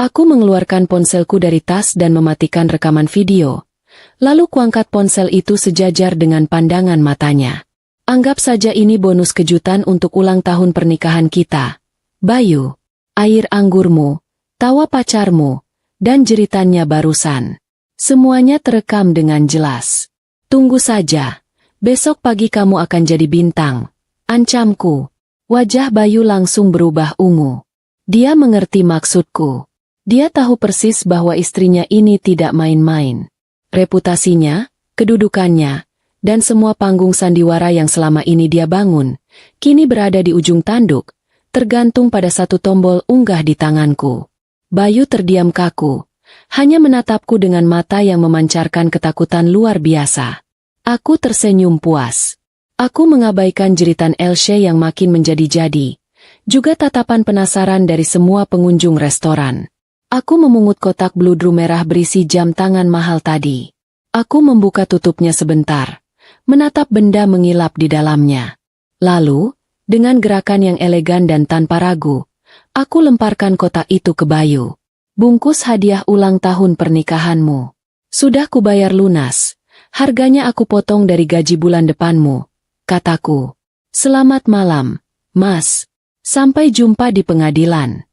Aku mengeluarkan ponselku dari tas dan mematikan rekaman video. Lalu kuangkat ponsel itu sejajar dengan pandangan matanya. "Anggap saja ini bonus kejutan untuk ulang tahun pernikahan kita. Bayu, air anggurmu, tawa pacarmu, dan jeritannya barusan. Semuanya terekam dengan jelas. Tunggu saja, besok pagi kamu akan jadi bintang," ancamku. Wajah Bayu langsung berubah ungu. Dia mengerti maksudku. Dia tahu persis bahwa istrinya ini tidak main-main. Reputasinya, kedudukannya, dan semua panggung sandiwara yang selama ini dia bangun, kini berada di ujung tanduk, tergantung pada satu tombol unggah di tanganku. Bayu terdiam kaku, hanya menatapku dengan mata yang memancarkan ketakutan luar biasa. Aku tersenyum puas. Aku mengabaikan jeritan Elsie yang makin menjadi-jadi, juga tatapan penasaran dari semua pengunjung restoran. Aku memungut kotak bludru merah berisi jam tangan mahal tadi. Aku membuka tutupnya sebentar, menatap benda mengilap di dalamnya. Lalu, dengan gerakan yang elegan dan tanpa ragu, aku lemparkan kotak itu ke Bayu. "Bungkus hadiah ulang tahun pernikahanmu. Sudah kubayar lunas. Harganya aku potong dari gaji bulan depanmu," kataku. "Selamat malam, Mas. Sampai jumpa di pengadilan."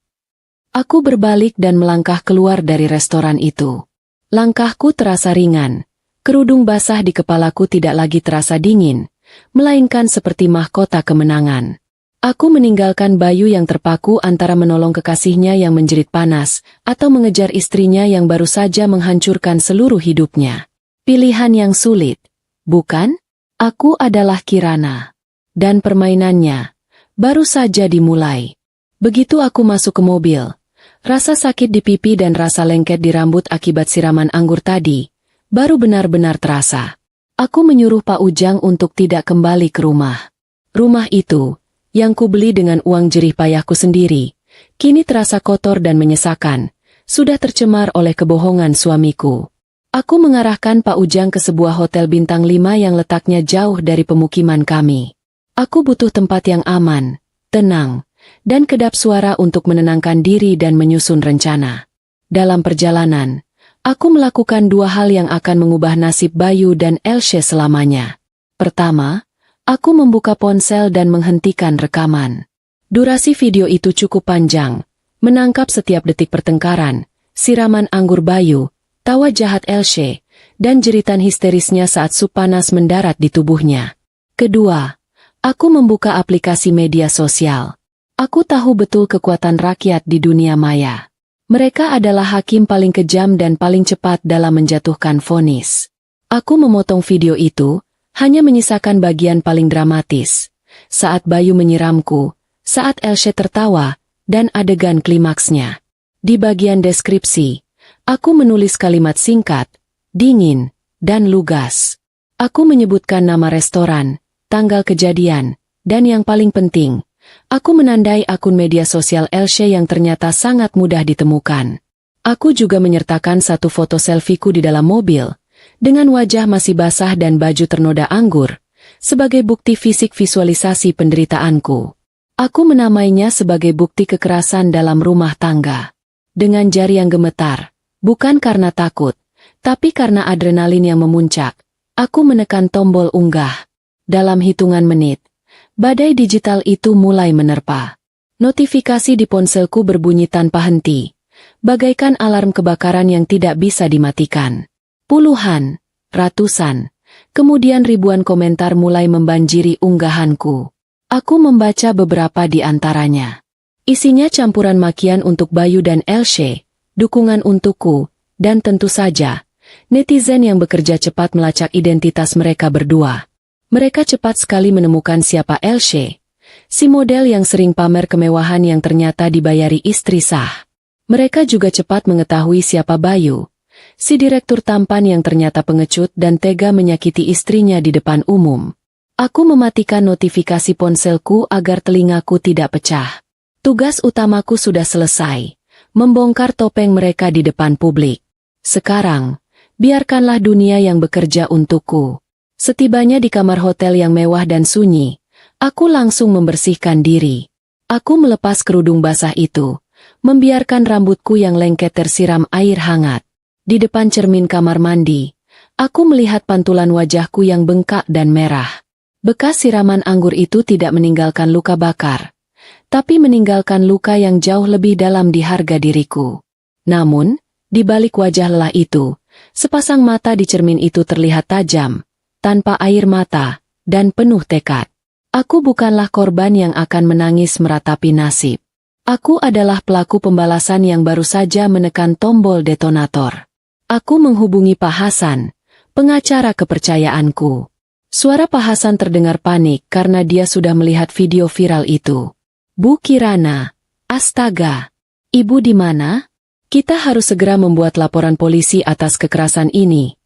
Aku berbalik dan melangkah keluar dari restoran itu. Langkahku terasa ringan. Kerudung basah di kepalaku tidak lagi terasa dingin, melainkan seperti mahkota kemenangan. Aku meninggalkan Bayu yang terpaku antara menolong kekasihnya yang menjerit panas, atau mengejar istrinya yang baru saja menghancurkan seluruh hidupnya. Pilihan yang sulit, bukan? Aku adalah Kirana. Dan permainannya baru saja dimulai. Begitu aku masuk ke mobil, rasa sakit di pipi dan rasa lengket di rambut akibat siraman anggur tadi baru benar-benar terasa. Aku menyuruh Pak Ujang untuk tidak kembali ke rumah. Rumah itu, yang kubeli dengan uang jerih payahku sendiri, kini terasa kotor dan menyesakan, sudah tercemar oleh kebohongan suamiku. Aku mengarahkan Pak Ujang ke sebuah hotel bintang 5 yang letaknya jauh dari pemukiman kami. Aku butuh tempat yang aman, tenang, dan kedap suara untuk menenangkan diri dan menyusun rencana. Dalam perjalanan, aku melakukan dua hal yang akan mengubah nasib Bayu dan Elsie selamanya. Pertama, aku membuka ponsel dan menghentikan rekaman. Durasi video itu cukup panjang, menangkap setiap detik pertengkaran, siraman anggur Bayu, tawa jahat Elsie, dan jeritan histerisnya saat sup panas mendarat di tubuhnya. Kedua, aku membuka aplikasi media sosial. Aku tahu betul kekuatan rakyat di dunia maya. Mereka adalah hakim paling kejam dan paling cepat dalam menjatuhkan vonis. Aku memotong video itu, hanya menyisakan bagian paling dramatis. Saat Bayu menyiramku, saat Elsie tertawa, dan adegan klimaksnya. Di bagian deskripsi, aku menulis kalimat singkat, dingin, dan lugas. Aku menyebutkan nama restoran, tanggal kejadian, dan yang paling penting, aku menandai akun media sosial Elsie yang ternyata sangat mudah ditemukan. Aku juga menyertakan satu foto selfieku di dalam mobil, dengan wajah masih basah dan baju ternoda anggur, sebagai bukti fisik visualisasi penderitaanku. Aku menamainya sebagai bukti kekerasan dalam rumah tangga. Dengan jari yang gemetar, bukan karena takut, tapi karena adrenalin yang memuncak, aku menekan tombol unggah. Dalam hitungan menit, badai digital itu mulai menerpa. Notifikasi di ponselku berbunyi tanpa henti, bagaikan alarm kebakaran yang tidak bisa dimatikan. Puluhan, ratusan, kemudian ribuan komentar mulai membanjiri unggahanku. Aku membaca beberapa di antaranya. Isinya campuran makian untuk Bayu dan Elsie, dukungan untukku, dan tentu saja, netizen yang bekerja cepat melacak identitas mereka berdua. Mereka cepat sekali menemukan siapa Elsie, si model yang sering pamer kemewahan yang ternyata dibayari istri sah. Mereka juga cepat mengetahui siapa Bayu, si direktur tampan yang ternyata pengecut dan tega menyakiti istrinya di depan umum. Aku mematikan notifikasi ponselku agar telingaku tidak pecah. Tugas utamaku sudah selesai, membongkar topeng mereka di depan publik. Sekarang, biarkanlah dunia yang bekerja untukku. Setibanya di kamar hotel yang mewah dan sunyi, aku langsung membersihkan diri. Aku melepas kerudung basah itu, membiarkan rambutku yang lengket tersiram air hangat. Di depan cermin kamar mandi, aku melihat pantulan wajahku yang bengkak dan merah. Bekas siraman anggur itu tidak meninggalkan luka bakar, tapi meninggalkan luka yang jauh lebih dalam di harga diriku. Namun, di balik wajah lelah itu, sepasang mata di cermin itu terlihat tajam, tanpa air mata, dan penuh tekad. Aku bukanlah korban yang akan menangis meratapi nasib. Aku adalah pelaku pembalasan yang baru saja menekan tombol detonator. Aku menghubungi Pak Hasan, pengacara kepercayaanku. Suara Pak Hasan terdengar panik karena dia sudah melihat video viral itu. Bu Kirana, astaga, Ibu di mana? Kita harus segera membuat laporan polisi atas kekerasan ini.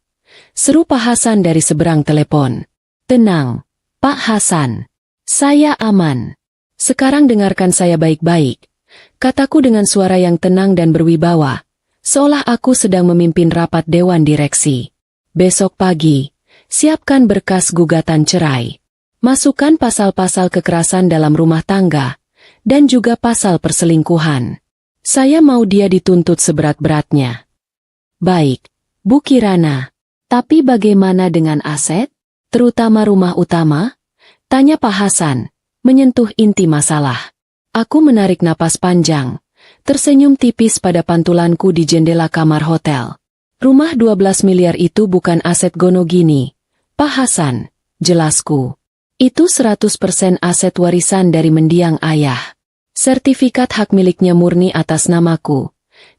Seru Pak Hasan dari seberang telepon. Tenang, Pak Hasan. Saya aman. Sekarang dengarkan saya baik-baik. Kataku dengan suara yang tenang dan berwibawa, seolah aku sedang memimpin rapat dewan direksi. Besok pagi, siapkan berkas gugatan cerai. Masukkan pasal-pasal kekerasan dalam rumah tangga, dan juga pasal perselingkuhan. Saya mau dia dituntut seberat-beratnya. Baik, Bu Kirana. Tapi bagaimana dengan aset? Terutama rumah utama? Tanya Pak Hasan, menyentuh inti masalah. Aku menarik napas panjang, tersenyum tipis pada pantulanku di jendela kamar hotel. Rumah 12 miliar itu bukan aset Gonogini, Pak Hasan, jelasku. Itu 100% aset warisan dari mendiang ayah. Sertifikat hak miliknya murni atas namaku.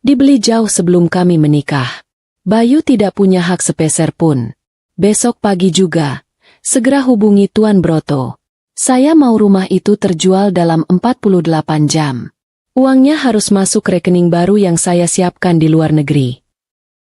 Dibeli jauh sebelum kami menikah. Bayu tidak punya hak sepeser pun. Besok pagi juga, segera hubungi Tuan Broto. Saya mau rumah itu terjual dalam 48 jam. Uangnya harus masuk rekening baru yang saya siapkan di luar negeri.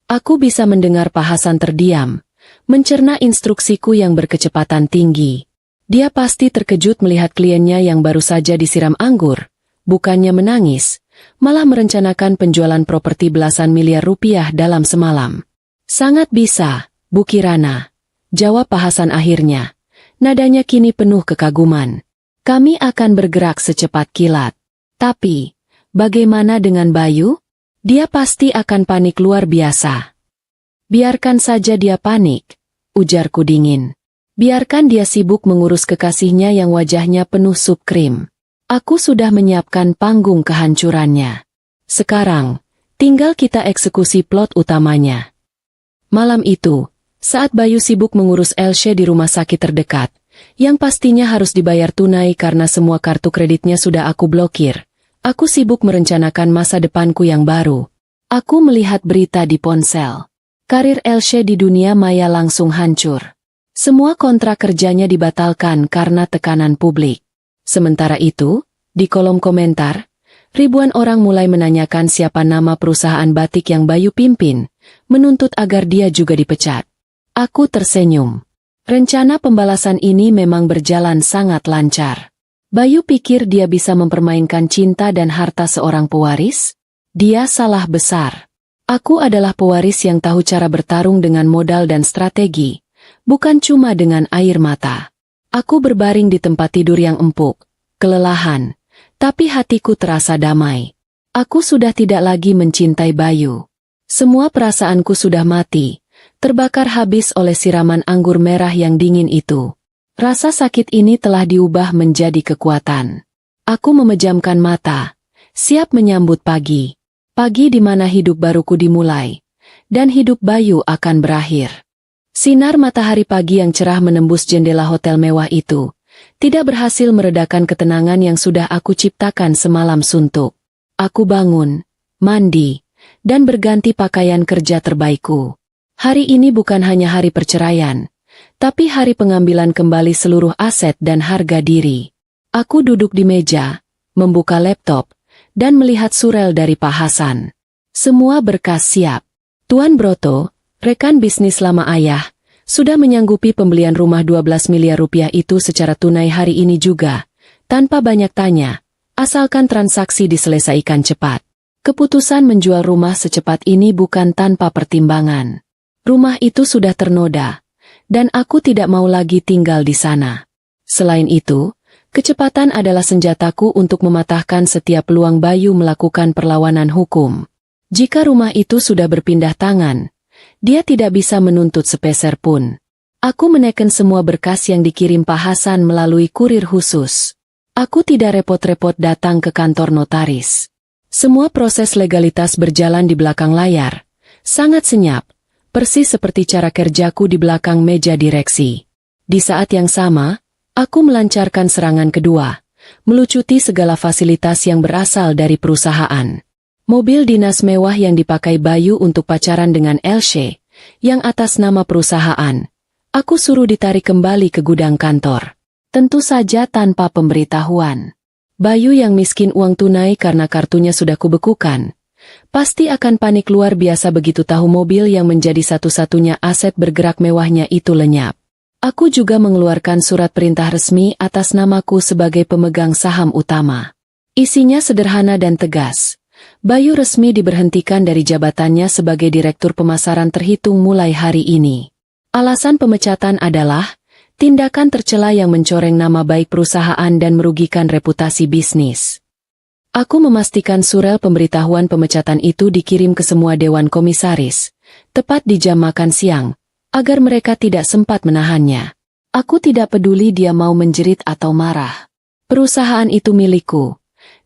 Aku bisa mendengar Pak Hasan terdiam, mencerna instruksiku yang berkecepatan tinggi. Dia pasti terkejut melihat kliennya yang baru saja disiram anggur, bukannya menangis, malah merencanakan penjualan properti belasan miliar rupiah dalam semalam. Sangat bisa, Bu Kirana, jawab Pak Hasan akhirnya. Nadanya kini penuh kekaguman. Kami akan bergerak secepat kilat. Tapi, bagaimana dengan Bayu? Dia pasti akan panik luar biasa. Biarkan saja dia panik, ujarku dingin. Biarkan dia sibuk mengurus kekasihnya yang wajahnya penuh sup krim. Aku sudah menyiapkan panggung kehancurannya. Sekarang, tinggal kita eksekusi plot utamanya. Malam itu, saat Bayu sibuk mengurus Elsie di rumah sakit terdekat, yang pastinya harus dibayar tunai karena semua kartu kreditnya sudah aku blokir, aku sibuk merencanakan masa depanku yang baru. Aku melihat berita di ponsel. Karir Elsie di dunia maya langsung hancur. Semua kontrak kerjanya dibatalkan karena tekanan publik. Sementara itu, di kolom komentar, ribuan orang mulai menanyakan siapa nama perusahaan batik yang Bayu pimpin, menuntut agar dia juga dipecat. Aku tersenyum. Rencana pembalasan ini memang berjalan sangat lancar. Bayu pikir dia bisa mempermainkan cinta dan harta seorang pewaris? Dia salah besar. Aku adalah pewaris yang tahu cara bertarung dengan modal dan strategi, bukan cuma dengan air mata. Aku berbaring di tempat tidur yang empuk, kelelahan, tapi hatiku terasa damai. Aku sudah tidak lagi mencintai Bayu. Semua perasaanku sudah mati, terbakar habis oleh siraman anggur merah yang dingin itu. Rasa sakit ini telah diubah menjadi kekuatan. Aku memejamkan mata, siap menyambut pagi. Pagi di mana hidup baruku dimulai, dan hidup Bayu akan berakhir. Sinar matahari pagi yang cerah menembus jendela hotel mewah itu, tidak berhasil meredakan ketenangan yang sudah aku ciptakan semalam suntuk. Aku bangun, mandi, dan berganti pakaian kerja terbaikku. Hari ini bukan hanya hari perceraian, tapi hari pengambilan kembali seluruh aset dan harga diri. Aku duduk di meja, membuka laptop, dan melihat surel dari Pak Hasan. Semua berkas siap. Tuan Broto, rekan bisnis lama ayah, sudah menyanggupi pembelian rumah 12 miliar rupiah itu secara tunai hari ini juga, tanpa banyak tanya, asalkan transaksi diselesaikan cepat. Keputusan menjual rumah secepat ini bukan tanpa pertimbangan. Rumah itu sudah ternoda, dan aku tidak mau lagi tinggal di sana. Selain itu, kecepatan adalah senjataku untuk mematahkan setiap peluang Bayu melakukan perlawanan hukum. Jika rumah itu sudah berpindah tangan, dia tidak bisa menuntut sepeser pun. Aku menekan semua berkas yang dikirim Pak Hasan melalui kurir khusus. Aku tidak repot-repot datang ke kantor notaris. Semua proses legalitas berjalan di belakang layar. Sangat senyap, persis seperti cara kerjaku di belakang meja direksi. Di saat yang sama, aku melancarkan serangan kedua, melucuti segala fasilitas yang berasal dari perusahaan. Mobil dinas mewah yang dipakai Bayu untuk pacaran dengan Elsie, yang atas nama perusahaan, aku suruh ditarik kembali ke gudang kantor. Tentu saja tanpa pemberitahuan. Bayu yang miskin uang tunai karena kartunya sudah kubekukan, pasti akan panik luar biasa begitu tahu mobil yang menjadi satu-satunya aset bergerak mewahnya itu lenyap. Aku juga mengeluarkan surat perintah resmi atas namaku sebagai pemegang saham utama. Isinya sederhana dan tegas. Bayu resmi diberhentikan dari jabatannya sebagai direktur pemasaran terhitung mulai hari ini. Alasan pemecatan adalah tindakan tercela yang mencoreng nama baik perusahaan dan merugikan reputasi bisnis. Aku memastikan surel pemberitahuan pemecatan itu dikirim ke semua dewan komisaris, tepat di jam makan siang, agar mereka tidak sempat menahannya. Aku tidak peduli dia mau menjerit atau marah. Perusahaan itu milikku.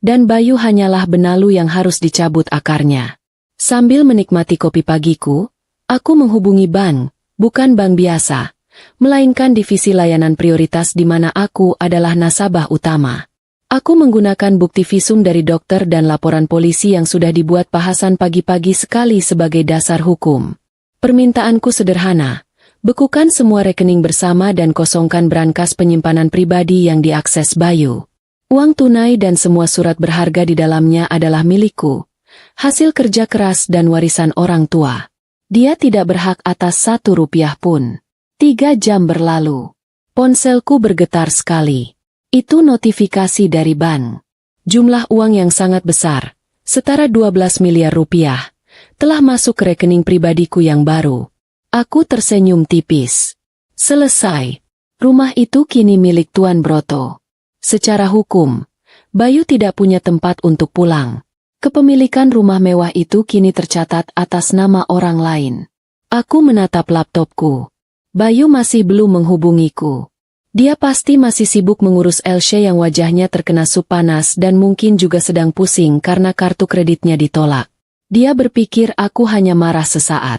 Dan Bayu hanyalah benalu yang harus dicabut akarnya. Sambil menikmati kopi pagiku, aku menghubungi bank, bukan bank biasa, melainkan divisi layanan prioritas di mana aku adalah nasabah utama. Aku menggunakan bukti visum dari dokter dan laporan polisi yang sudah dibuat Pak Hasan pagi-pagi sekali sebagai dasar hukum. Permintaanku sederhana, bekukan semua rekening bersama dan kosongkan brankas penyimpanan pribadi yang diakses Bayu. Uang tunai dan semua surat berharga di dalamnya adalah milikku, hasil kerja keras dan warisan orang tua. Dia tidak berhak atas 1 rupiah pun. 3 jam berlalu. Ponselku bergetar sekali. Itu notifikasi dari bank. Jumlah uang yang sangat besar, setara 12 miliar rupiah, telah masuk ke rekening pribadiku yang baru. Aku tersenyum tipis. Selesai. Rumah itu kini milik Tuan Broto. Secara hukum, Bayu tidak punya tempat untuk pulang. Kepemilikan rumah mewah itu kini tercatat atas nama orang lain. Aku menatap laptopku. Bayu masih belum menghubungiku. Dia pasti masih sibuk mengurus Elsie yang wajahnya terkena sup panas dan mungkin juga sedang pusing karena kartu kreditnya ditolak. Dia berpikir aku hanya marah sesaat.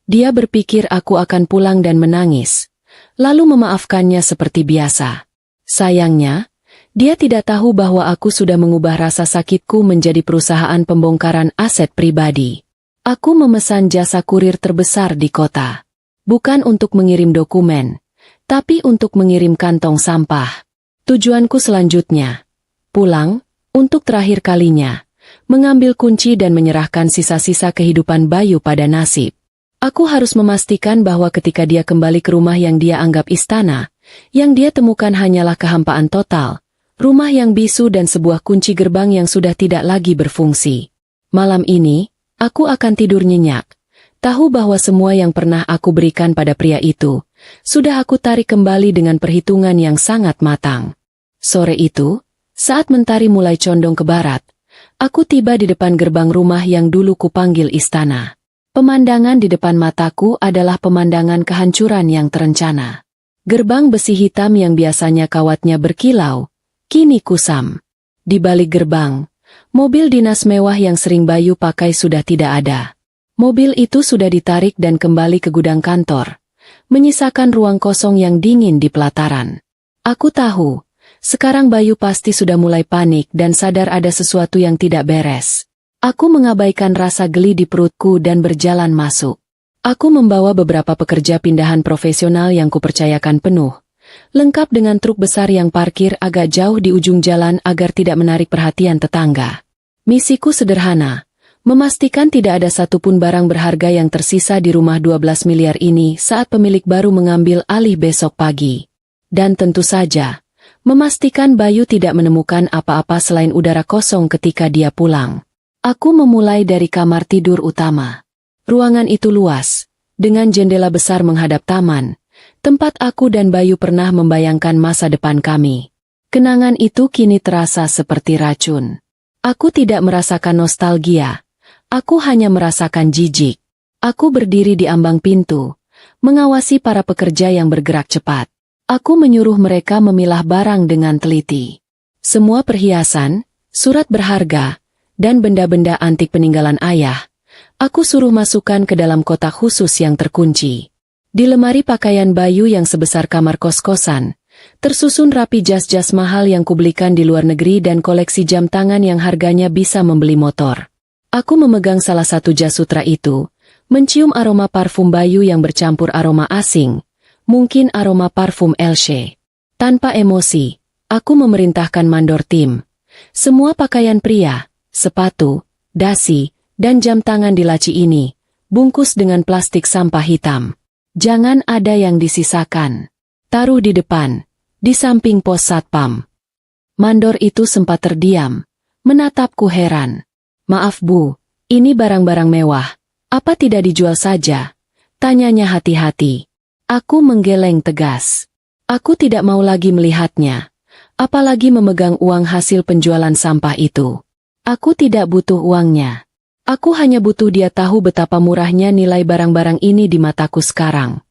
Dia berpikir aku akan pulang dan menangis, lalu memaafkannya seperti biasa. Sayangnya, dia tidak tahu bahwa aku sudah mengubah rasa sakitku menjadi perusahaan pembongkaran aset pribadi. Aku memesan jasa kurir terbesar di kota. Bukan untuk mengirim dokumen, tapi untuk mengirim kantong sampah. Tujuanku selanjutnya, pulang, untuk terakhir kalinya, mengambil kunci dan menyerahkan sisa-sisa kehidupan Bayu pada nasib. Aku harus memastikan bahwa ketika dia kembali ke rumah yang dia anggap istana, yang dia temukan hanyalah kehampaan total. Rumah yang bisu dan sebuah kunci gerbang yang sudah tidak lagi berfungsi. Malam ini, aku akan tidur nyenyak. Tahu bahwa semua yang pernah aku berikan pada pria itu, sudah aku tarik kembali dengan perhitungan yang sangat matang. Sore itu, saat mentari mulai condong ke barat, aku tiba di depan gerbang rumah yang dulu kupanggil istana. Pemandangan di depan mataku adalah pemandangan kehancuran yang terencana. Gerbang besi hitam yang biasanya kawatnya berkilau, kini kusam. Di balik gerbang, mobil dinas mewah yang sering Bayu pakai sudah tidak ada. Mobil itu sudah ditarik dan kembali ke gudang kantor, menyisakan ruang kosong yang dingin di pelataran. Aku tahu, sekarang Bayu pasti sudah mulai panik dan sadar ada sesuatu yang tidak beres. Aku mengabaikan rasa geli di perutku dan berjalan masuk. Aku membawa beberapa pekerja pindahan profesional yang kupercayakan penuh, lengkap dengan truk besar yang parkir agak jauh di ujung jalan agar tidak menarik perhatian tetangga. Misiku sederhana, memastikan tidak ada satupun barang berharga yang tersisa di rumah 12 miliar ini saat pemilik baru mengambil alih besok pagi. Dan tentu saja, memastikan Bayu tidak menemukan apa-apa selain udara kosong ketika dia pulang. Aku memulai dari kamar tidur utama. Ruangan itu luas, dengan jendela besar menghadap taman. Tempat aku dan Bayu pernah membayangkan masa depan kami. Kenangan itu kini terasa seperti racun. Aku tidak merasakan nostalgia. Aku hanya merasakan jijik. Aku berdiri di ambang pintu, mengawasi para pekerja yang bergerak cepat. Aku menyuruh mereka memilah barang dengan teliti. Semua perhiasan, surat berharga, dan benda-benda antik peninggalan ayah, aku suruh masukkan ke dalam kotak khusus yang terkunci. Di lemari pakaian Bayu yang sebesar kamar kos-kosan, tersusun rapi jas-jas mahal yang kubelikan di luar negeri dan koleksi jam tangan yang harganya bisa membeli motor. Aku memegang salah satu jas sutra itu, mencium aroma parfum Bayu yang bercampur aroma asing, mungkin aroma parfum Elsie. Tanpa emosi, aku memerintahkan mandor tim. Semua pakaian pria, sepatu, dasi, dan jam tangan di laci ini, bungkus dengan plastik sampah hitam. Jangan ada yang disisakan. Taruh di depan, di samping pos satpam. Mandor itu sempat terdiam, menatapku heran. Maaf Bu, ini barang-barang mewah, apa tidak dijual saja? Tanyanya hati-hati. Aku menggeleng tegas. Aku tidak mau lagi melihatnya, apalagi memegang uang hasil penjualan sampah itu. Aku tidak butuh uangnya. Aku hanya butuh dia tahu betapa murahnya nilai barang-barang ini di mataku sekarang.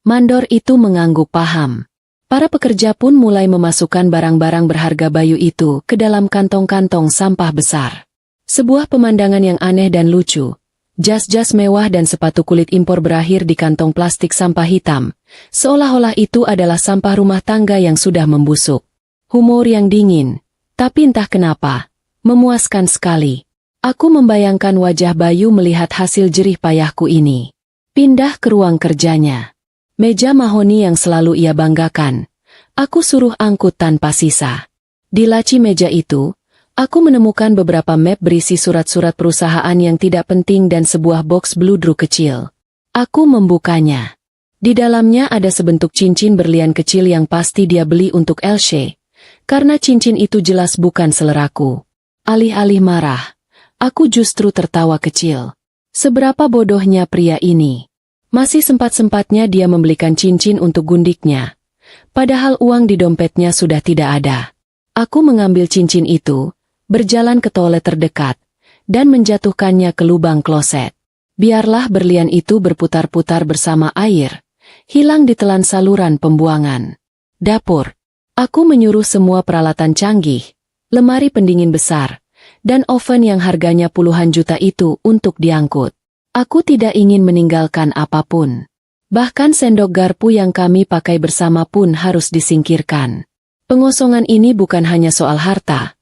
Mandor itu mengangguk paham. Para pekerja pun mulai memasukkan barang-barang berharga Bayu itu ke dalam kantong-kantong sampah besar. Sebuah pemandangan yang aneh dan lucu. Jas-jas mewah dan sepatu kulit impor berakhir di kantong plastik sampah hitam, seolah-olah itu adalah sampah rumah tangga yang sudah membusuk. Humor yang dingin, tapi entah kenapa, memuaskan sekali. Aku membayangkan wajah Bayu melihat hasil jerih payahku ini. Pindah ke ruang kerjanya. Meja mahoni yang selalu ia banggakan. Aku suruh angkut tanpa sisa. Di laci meja itu, aku menemukan beberapa map berisi surat-surat perusahaan yang tidak penting dan sebuah box bludru kecil. Aku membukanya. Di dalamnya ada sebentuk cincin berlian kecil yang pasti dia beli untuk Elsie, karena cincin itu jelas bukan seleraku. Alih-alih marah, aku justru tertawa kecil. Seberapa bodohnya pria ini. Masih sempat-sempatnya dia membelikan cincin untuk gundiknya. Padahal uang di dompetnya sudah tidak ada. Aku mengambil cincin itu, berjalan ke toilet terdekat, dan menjatuhkannya ke lubang kloset. Biarlah berlian itu berputar-putar bersama air, hilang ditelan saluran pembuangan. Dapur. Aku menyuruh semua peralatan canggih, lemari pendingin besar, dan oven yang harganya puluhan juta itu untuk diangkut. Aku tidak ingin meninggalkan apapun. Bahkan sendok garpu yang kami pakai bersama pun harus disingkirkan. Pengosongan ini bukan hanya soal harta,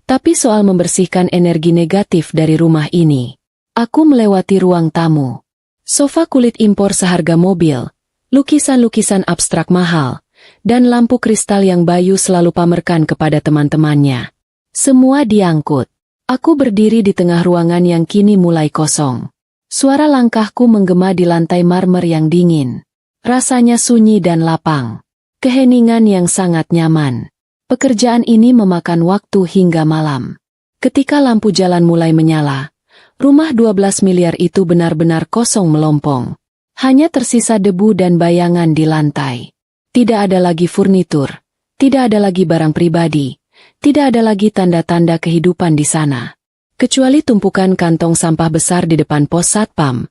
tapi soal membersihkan energi negatif dari rumah ini. Aku melewati ruang tamu. Sofa kulit impor seharga mobil, lukisan-lukisan abstrak mahal, dan lampu kristal yang Bayu selalu pamerkan kepada teman-temannya. Semua diangkut. Aku berdiri di tengah ruangan yang kini mulai kosong. Suara langkahku menggema di lantai marmer yang dingin. Rasanya sunyi dan lapang. Keheningan yang sangat nyaman. Pekerjaan ini memakan waktu hingga malam. Ketika lampu jalan mulai menyala, rumah 12 miliar itu benar-benar kosong melompong. Hanya tersisa debu dan bayangan di lantai. Tidak ada lagi furnitur, tidak ada lagi barang pribadi, tidak ada lagi tanda-tanda kehidupan di sana. Kecuali tumpukan kantong sampah besar di depan pos satpam,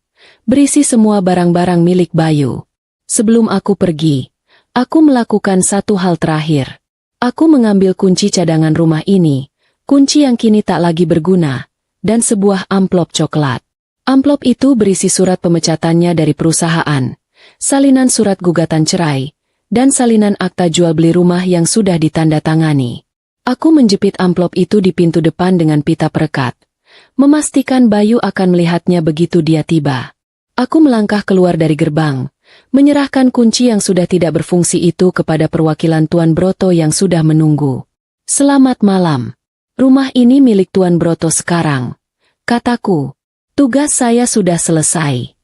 berisi semua barang-barang milik Bayu. Sebelum aku pergi, aku melakukan satu hal terakhir. Aku mengambil kunci cadangan rumah ini, kunci yang kini tak lagi berguna, dan sebuah amplop coklat. Amplop itu berisi surat pemecatannya dari perusahaan, salinan surat gugatan cerai, dan salinan akta jual beli rumah yang sudah ditandatangani. Aku menjepit amplop itu di pintu depan dengan pita perekat, memastikan Bayu akan melihatnya begitu dia tiba. Aku melangkah keluar dari gerbang, menyerahkan kunci yang sudah tidak berfungsi itu kepada perwakilan Tuan Broto yang sudah menunggu. Selamat malam. Rumah ini milik Tuan Broto sekarang, kataku. Tugas saya sudah selesai.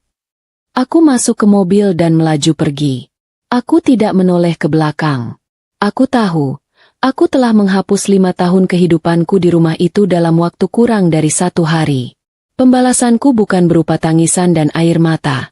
Aku masuk ke mobil dan melaju pergi. Aku tidak menoleh ke belakang. Aku tahu, aku telah menghapus 5 tahun kehidupanku di rumah itu dalam waktu kurang dari 1 hari. Pembalasanku bukan berupa tangisan dan air mata,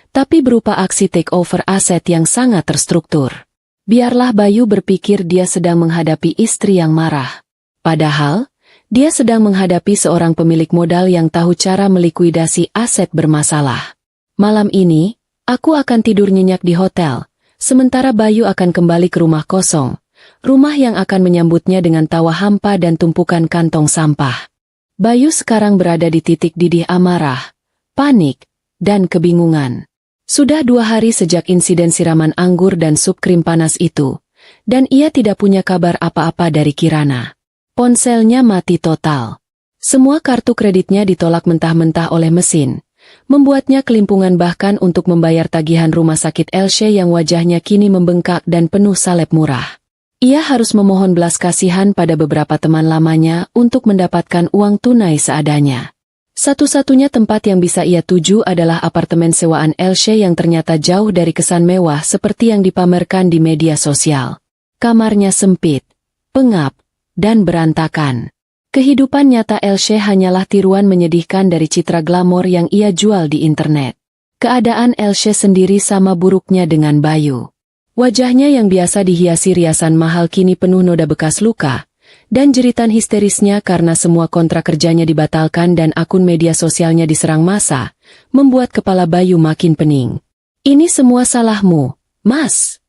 tapi berupa aksi take over aset yang sangat terstruktur. Biarlah Bayu berpikir dia sedang menghadapi istri yang marah. Padahal, dia sedang menghadapi seorang pemilik modal yang tahu cara melikuidasi aset bermasalah. Malam ini, aku akan tidur nyenyak di hotel, sementara Bayu akan kembali ke rumah kosong, rumah yang akan menyambutnya dengan tawa hampa dan tumpukan kantong sampah. Bayu sekarang berada di titik didih amarah, panik, dan kebingungan. Sudah 2 hari sejak insiden siraman anggur dan sup krim panas itu, dan ia tidak punya kabar apa-apa dari Kirana. Ponselnya mati total. Semua kartu kreditnya ditolak mentah-mentah oleh mesin, membuatnya kelimpungan bahkan untuk membayar tagihan rumah sakit Elsie yang wajahnya kini membengkak dan penuh salep murah. Ia harus memohon belas kasihan pada beberapa teman lamanya untuk mendapatkan uang tunai seadanya. Satu-satunya tempat yang bisa ia tuju adalah apartemen sewaan Elsie yang ternyata jauh dari kesan mewah seperti yang dipamerkan di media sosial. Kamarnya sempit, pengap, dan berantakan. Kehidupan nyata Elsie hanyalah tiruan menyedihkan dari citra glamor yang ia jual di internet. Keadaan Elsie sendiri sama buruknya dengan Bayu. Wajahnya yang biasa dihiasi riasan mahal kini penuh noda bekas luka, dan jeritan histerisnya karena semua kontrak kerjanya dibatalkan dan akun media sosialnya diserang massa, membuat kepala Bayu makin pening. "Ini semua salahmu, Mas!"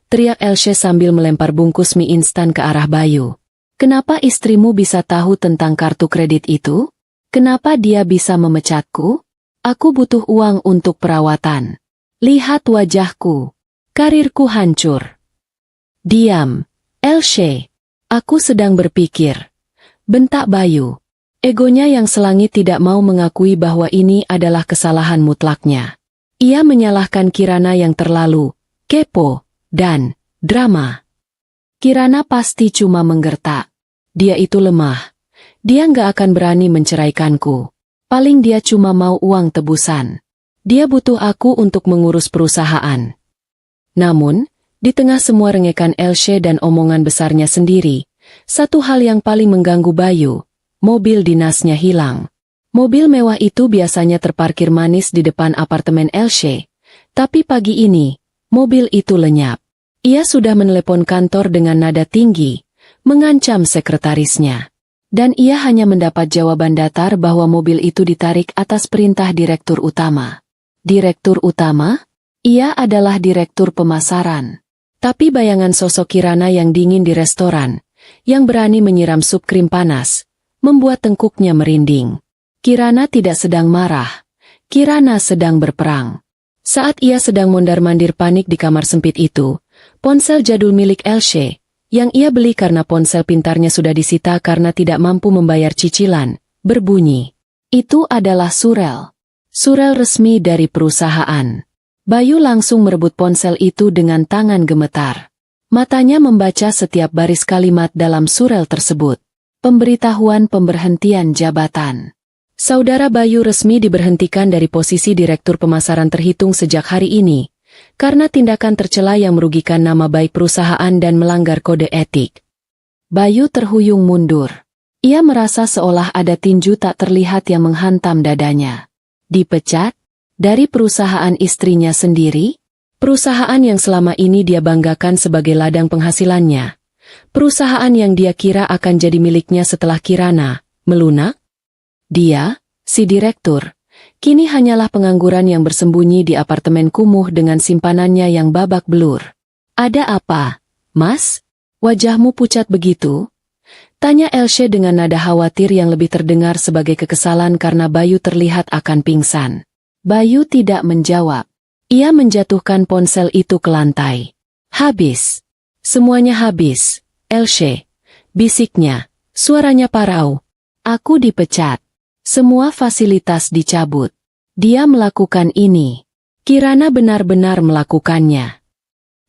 teriak Elsie sambil melempar bungkus mie instan ke arah Bayu. "Kenapa istrimu bisa tahu tentang kartu kredit itu? Kenapa dia bisa memecatku? Aku butuh uang untuk perawatan. Lihat wajahku. Karirku hancur." "Diam, Elsie. Aku sedang berpikir," bentak Bayu. Egonya yang selangit tidak mau mengakui bahwa ini adalah kesalahan mutlaknya. Ia menyalahkan Kirana yang terlalu kepo dan drama. Kirana pasti cuma menggertak. Dia itu lemah. Dia nggak akan berani menceraikanku. Paling dia cuma mau uang tebusan. Dia butuh aku untuk mengurus perusahaan. Namun, di tengah semua rengekan Elsie dan omongan besarnya sendiri, satu hal yang paling mengganggu Bayu, mobil dinasnya hilang. Mobil mewah itu biasanya terparkir manis di depan apartemen Elsie, tapi pagi ini, mobil itu lenyap. Ia sudah menelepon kantor dengan nada tinggi, mengancam sekretarisnya. Dan ia hanya mendapat jawaban datar bahwa mobil itu ditarik atas perintah direktur utama. Direktur utama? Ia adalah direktur pemasaran. Tapi bayangan sosok Kirana yang dingin di restoran, yang berani menyiram sup krim panas, membuat tengkuknya merinding. Kirana tidak sedang marah. Kirana sedang berperang. Saat ia sedang mondar-mandir panik di kamar sempit itu, ponsel jadul milik Elsie, yang ia beli karena ponsel pintarnya sudah disita karena tidak mampu membayar cicilan, berbunyi. Itu adalah surel. Surel resmi dari perusahaan. Bayu langsung merebut ponsel itu dengan tangan gemetar. Matanya membaca setiap baris kalimat dalam surel tersebut. Pemberitahuan pemberhentian jabatan. Saudara Bayu resmi diberhentikan dari posisi direktur pemasaran terhitung sejak hari ini, karena tindakan tercela yang merugikan nama baik perusahaan dan melanggar kode etik. Bayu terhuyung mundur. Ia merasa seolah ada tinju tak terlihat yang menghantam dadanya. Dipecat? Dari perusahaan istrinya sendiri? Perusahaan yang selama ini dia banggakan sebagai ladang penghasilannya. Perusahaan yang dia kira akan jadi miliknya setelah Kirana melunak? Dia, si direktur, kini hanyalah pengangguran yang bersembunyi di apartemen kumuh dengan simpanannya yang babak belur. Ada apa, Mas? Wajahmu pucat begitu? Tanya Elsie dengan nada khawatir yang lebih terdengar sebagai kekesalan karena Bayu terlihat akan pingsan. Bayu tidak menjawab. Ia menjatuhkan ponsel itu ke lantai. Habis. Semuanya habis, Elsie. Bisiknya, suaranya parau. Aku dipecat. Semua fasilitas dicabut. Dia melakukan ini. Kirana benar-benar melakukannya.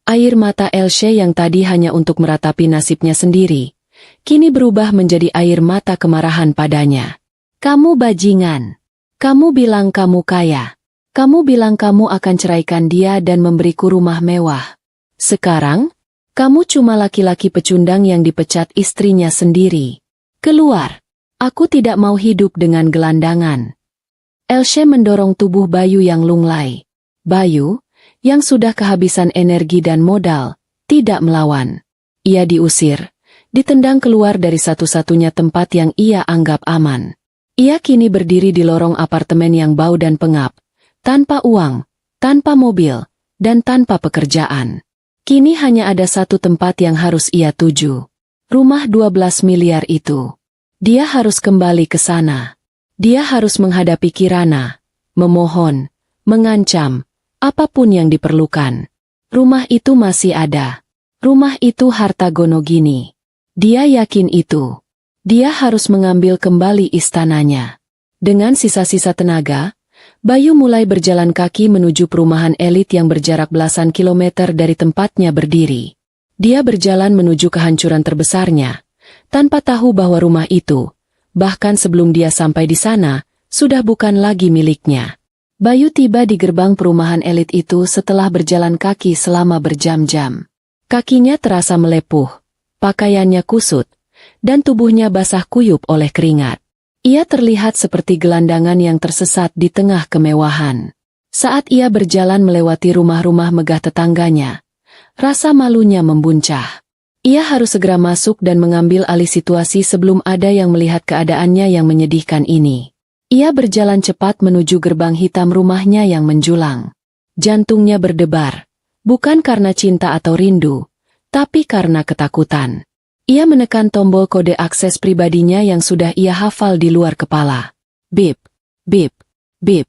Air mata Elsie yang tadi hanya untuk meratapi nasibnya sendiri, kini berubah menjadi air mata kemarahan padanya. Kamu bajingan. Kamu bilang kamu kaya. Kamu bilang kamu akan ceraikan dia dan memberiku rumah mewah. Sekarang, kamu cuma laki-laki pecundang yang dipecat istrinya sendiri. Keluar. Aku tidak mau hidup dengan gelandangan. Elsie mendorong tubuh Bayu yang lunglai. Bayu, yang sudah kehabisan energi dan modal, tidak melawan. Ia diusir, ditendang keluar dari satu-satunya tempat yang ia anggap aman. Ia kini berdiri di lorong apartemen yang bau dan pengap, tanpa uang, tanpa mobil, dan tanpa pekerjaan. Kini hanya ada satu tempat yang harus ia tuju. Rumah 12 miliar itu. Dia harus kembali ke sana. Dia harus menghadapi Kirana, memohon, mengancam, apapun yang diperlukan. Rumah itu masih ada. Rumah itu harta Gonogini. Dia yakin itu. Dia harus mengambil kembali istananya. Dengan sisa-sisa tenaga, Bayu mulai berjalan kaki menuju perumahan elit yang berjarak belasan kilometer dari tempatnya berdiri. Dia berjalan menuju kehancuran terbesarnya, tanpa tahu bahwa rumah itu, bahkan sebelum dia sampai di sana, sudah bukan lagi miliknya. Bayu tiba di gerbang perumahan elit itu setelah berjalan kaki selama berjam-jam. Kakinya terasa melepuh, pakaiannya kusut, dan tubuhnya basah kuyup oleh keringat. Ia terlihat seperti gelandangan yang tersesat di tengah kemewahan. Saat ia berjalan melewati rumah-rumah megah tetangganya, rasa malunya membuncah. Ia harus segera masuk dan mengambil alih situasi sebelum ada yang melihat keadaannya yang menyedihkan ini. Ia berjalan cepat menuju gerbang hitam rumahnya yang menjulang. Jantungnya berdebar, bukan karena cinta atau rindu, tapi karena ketakutan. Ia menekan tombol kode akses pribadinya yang sudah ia hafal di luar kepala. Bip, bip, bip.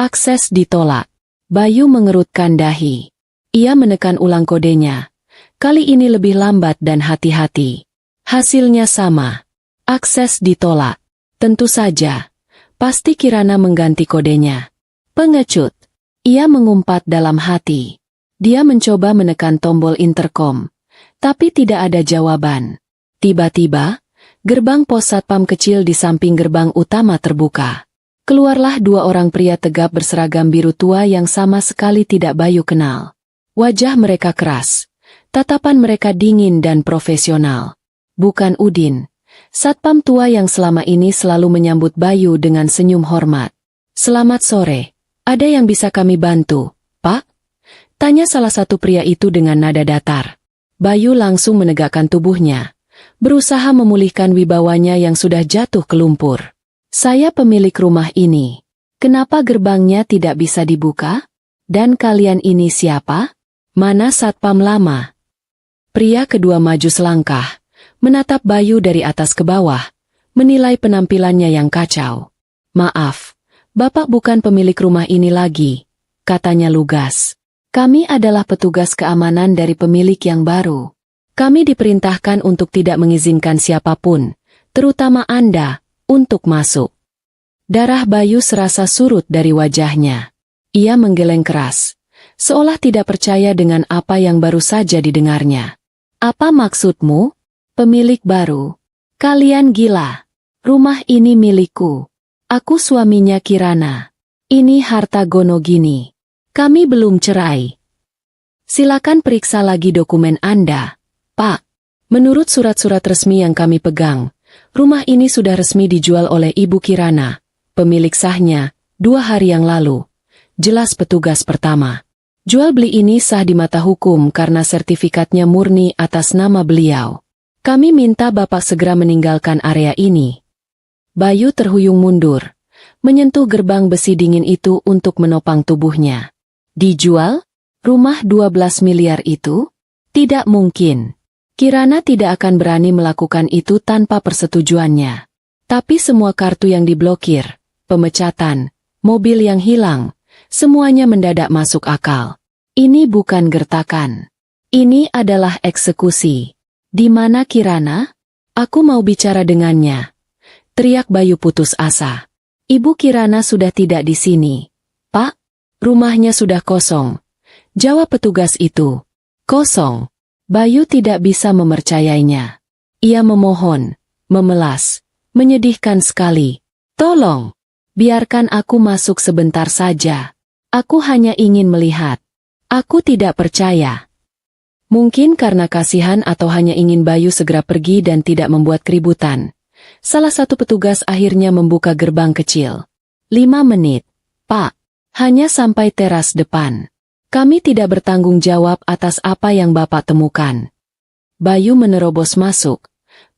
Akses ditolak. Bayu mengerutkan dahi. Ia menekan ulang kodenya. Kali ini lebih lambat dan hati-hati. Hasilnya sama. Akses ditolak. Tentu saja. Pasti Kirana mengganti kodenya. Pengecut. Ia mengumpat dalam hati. Dia mencoba menekan tombol intercom. Tapi tidak ada jawaban. Tiba-tiba, gerbang pos satpam kecil di samping gerbang utama terbuka. Keluarlah dua orang pria tegap berseragam biru tua yang sama sekali tidak Bayu kenal. Wajah mereka keras. Tatapan mereka dingin dan profesional. Bukan Udin, satpam tua yang selama ini selalu menyambut Bayu dengan senyum hormat. Selamat sore, ada yang bisa kami bantu, Pak? Tanya salah satu pria itu dengan nada datar. Bayu langsung menegakkan tubuhnya, berusaha memulihkan wibawanya yang sudah jatuh ke lumpur. Saya pemilik rumah ini. Kenapa gerbangnya tidak bisa dibuka? Dan kalian ini siapa? Mana satpam lama? Pria kedua maju selangkah, menatap Bayu dari atas ke bawah, menilai penampilannya yang kacau. Maaf, Bapak bukan pemilik rumah ini lagi, katanya lugas. Kami adalah petugas keamanan dari pemilik yang baru. Kami diperintahkan untuk tidak mengizinkan siapapun, terutama Anda, untuk masuk. Darah Bayu serasa surut dari wajahnya. Ia menggeleng keras, seolah tidak percaya dengan apa yang baru saja didengarnya. Apa maksudmu? Pemilik baru? Kalian gila. Rumah ini milikku. Aku suaminya Kirana. Ini harta Gonogini. Kami belum cerai. Silakan periksa lagi dokumen Anda, Pak. Menurut surat-surat resmi yang kami pegang, rumah ini sudah resmi dijual oleh Ibu Kirana, pemilik sahnya, 2 hari yang lalu. Jelas petugas pertama. Jual beli ini sah di mata hukum karena sertifikatnya murni atas nama beliau. Kami minta Bapak segera meninggalkan area ini. Bayu terhuyung mundur, menyentuh gerbang besi dingin itu untuk menopang tubuhnya. Dijual? Rumah 12 miliar itu? Tidak mungkin. Kirana tidak akan berani melakukan itu tanpa persetujuannya. Tapi semua kartu yang diblokir, pemecatan, mobil yang hilang, semuanya mendadak masuk akal. Ini bukan gertakan. Ini adalah eksekusi. Di mana Kirana? Aku mau bicara dengannya. Teriak Bayu putus asa. Ibu Kirana sudah tidak di sini. Pak, rumahnya sudah kosong. Jawab petugas itu. Kosong. Bayu tidak bisa mempercayainya. Ia memohon, memelas, menyedihkan sekali. Tolong, biarkan aku masuk sebentar saja. Aku hanya ingin melihat. Aku tidak percaya. Mungkin karena kasihan atau hanya ingin Bayu segera pergi dan tidak membuat keributan. Salah satu petugas akhirnya membuka gerbang kecil. 5 menit. Pak, hanya sampai teras depan. Kami tidak bertanggung jawab atas apa yang Bapak temukan. Bayu menerobos masuk,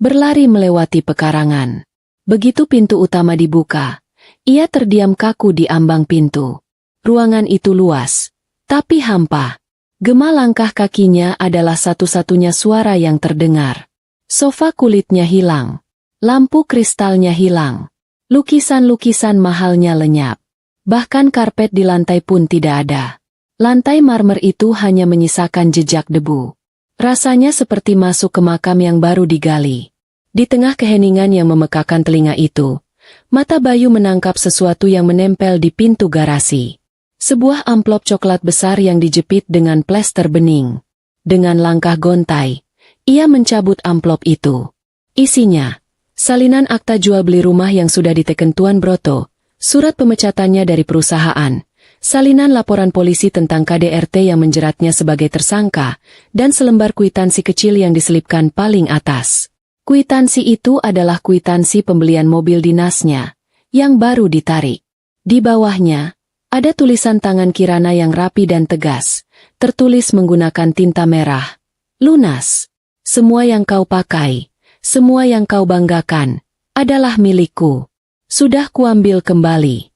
berlari melewati pekarangan. Begitu pintu utama dibuka, ia terdiam kaku di ambang pintu. Ruangan itu luas, tapi hampa. Gema langkah kakinya adalah satu-satunya suara yang terdengar. Sofa kulitnya hilang. Lampu kristalnya hilang. Lukisan-lukisan mahalnya lenyap. Bahkan karpet di lantai pun tidak ada. Lantai marmer itu hanya menyisakan jejak debu. Rasanya seperti masuk ke makam yang baru digali. Di tengah keheningan yang memekakan telinga itu, mata Bayu menangkap sesuatu yang menempel di pintu garasi. Sebuah amplop coklat besar yang dijepit dengan plester bening. Dengan langkah gontai, ia mencabut amplop itu. Isinya, salinan akta jual beli rumah yang sudah diteken Tuan Broto, surat pemecatannya dari perusahaan, salinan laporan polisi tentang KDRT yang menjeratnya sebagai tersangka, dan selembar kwitansi kecil yang diselipkan paling atas. Kwitansi itu adalah kwitansi pembelian mobil dinasnya, yang baru ditarik. Di bawahnya, ada tulisan tangan Kirana yang rapi dan tegas, tertulis menggunakan tinta merah. Lunas. Semua yang kau pakai, semua yang kau banggakan, adalah milikku. Sudah kuambil kembali.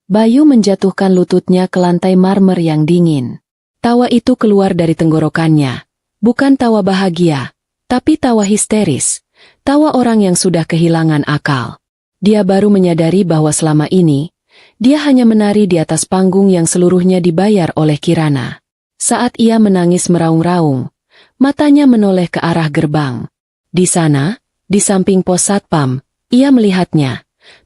Bayu menjatuhkan lututnya ke lantai marmer yang dingin. Tawa itu keluar dari tenggorokannya. Bukan tawa bahagia, tapi tawa histeris. Tawa orang yang sudah kehilangan akal. Dia baru menyadari bahwa selama ini, dia hanya menari di atas panggung yang seluruhnya dibayar oleh Kirana. Saat ia menangis meraung-raung, matanya menoleh ke arah gerbang. Di sana, di samping pos satpam, ia melihatnya.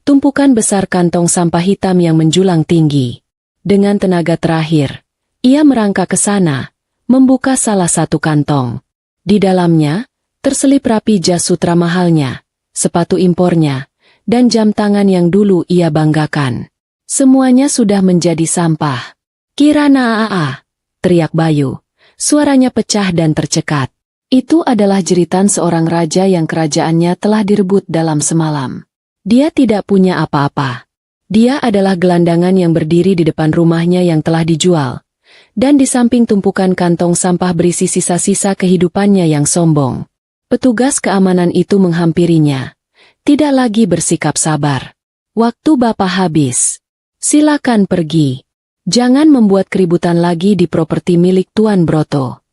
Tumpukan besar kantong sampah hitam yang menjulang tinggi. Dengan tenaga terakhir, ia merangkak ke sana, membuka salah satu kantong. Di dalamnya, terselip rapi jas sutra mahalnya, sepatu impornya, dan jam tangan yang dulu ia banggakan. Semuanya sudah menjadi sampah. Kirana aa, teriak Bayu. Suaranya pecah dan tercekat. Itu adalah jeritan seorang raja yang kerajaannya telah direbut dalam semalam. Dia tidak punya apa-apa. Dia adalah gelandangan yang berdiri di depan rumahnya yang telah dijual. Dan di samping tumpukan kantong sampah berisi sisa-sisa kehidupannya yang sombong. Petugas keamanan itu menghampirinya. Tidak lagi bersikap sabar. Waktu Bapak habis. Silakan pergi. Jangan membuat keributan lagi di properti milik Tuan Broto.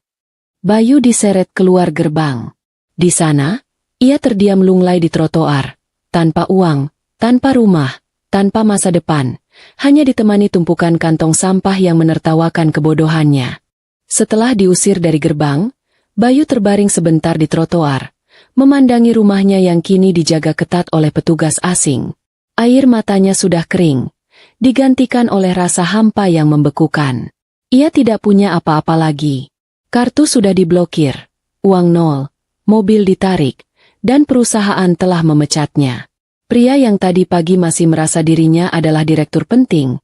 Bayu diseret keluar gerbang. Di sana, ia terdiam lunglai di trotoar. Tanpa uang, tanpa rumah, tanpa masa depan. Hanya ditemani tumpukan kantong sampah yang menertawakan kebodohannya. Setelah diusir dari gerbang, Bayu terbaring sebentar di trotoar, memandangi rumahnya yang kini dijaga ketat oleh petugas asing. Air matanya sudah kering, digantikan oleh rasa hampa yang membekukan. Ia tidak punya apa-apa lagi. Kartu sudah diblokir, uang nol, mobil ditarik, dan perusahaan telah memecatnya. Pria yang tadi pagi masih merasa dirinya adalah direktur penting,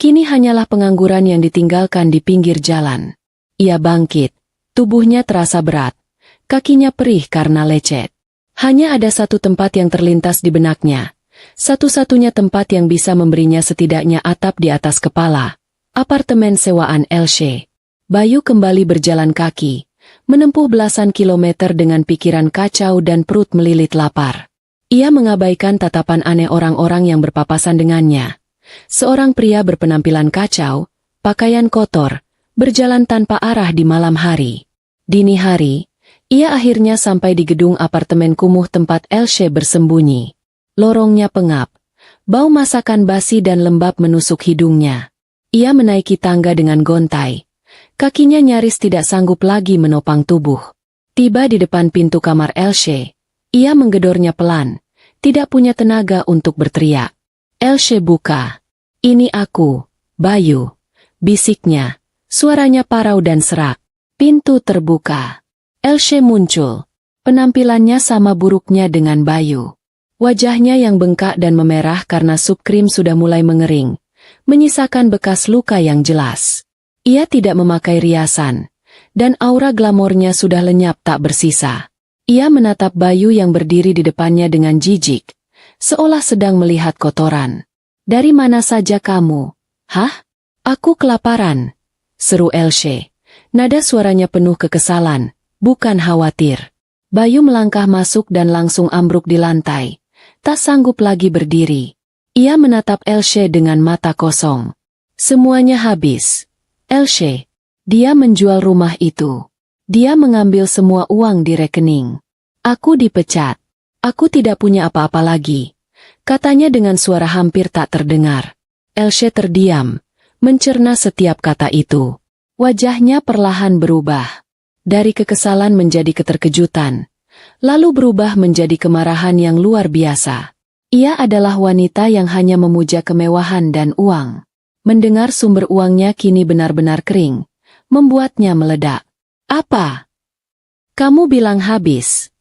kini hanyalah pengangguran yang ditinggalkan di pinggir jalan. Ia bangkit, tubuhnya terasa berat, kakinya perih karena lecet. Hanya ada satu tempat yang terlintas di benaknya, satu-satunya tempat yang bisa memberinya setidaknya atap di atas kepala, apartemen sewaan Elsie. Bayu kembali berjalan kaki, menempuh belasan kilometer dengan pikiran kacau dan perut melilit lapar. Ia mengabaikan tatapan aneh orang-orang yang berpapasan dengannya. Seorang pria berpenampilan kacau, pakaian kotor, berjalan tanpa arah di malam hari. Dini hari, ia akhirnya sampai di gedung apartemen kumuh tempat Elsie bersembunyi. Lorongnya pengap, bau masakan basi dan lembab menusuk hidungnya. Ia menaiki tangga dengan gontai. Kakinya nyaris tidak sanggup lagi menopang tubuh. Tiba di depan pintu kamar Elsie. Ia menggedornya pelan, tidak punya tenaga untuk berteriak. Elsie buka. Ini aku, Bayu. Bisiknya, suaranya parau dan serak. Pintu terbuka. Elsie muncul. Penampilannya sama buruknya dengan Bayu. Wajahnya yang bengkak dan memerah karena sup krim sudah mulai mengering, menyisakan bekas luka yang jelas. Ia tidak memakai riasan, dan aura glamornya sudah lenyap tak bersisa. Ia menatap Bayu yang berdiri di depannya dengan jijik, seolah sedang melihat kotoran. Dari mana saja kamu? Hah? Aku kelaparan, seru Elsie. Nada suaranya penuh kekesalan, bukan khawatir. Bayu melangkah masuk dan langsung ambruk di lantai, tak sanggup lagi berdiri. Ia menatap Elsie dengan mata kosong. Semuanya habis. Elsie, dia menjual rumah itu. Dia mengambil semua uang di rekening. Aku dipecat. Aku tidak punya apa-apa lagi, katanya dengan suara hampir tak terdengar. Elsie terdiam, mencerna setiap kata itu. Wajahnya perlahan berubah. Dari kekesalan menjadi keterkejutan, lalu berubah menjadi kemarahan yang luar biasa. Ia adalah wanita yang hanya memuja kemewahan dan uang. Mendengar sumber uangnya kini benar-benar kering, membuatnya meledak. Apa? Kamu bilang habis.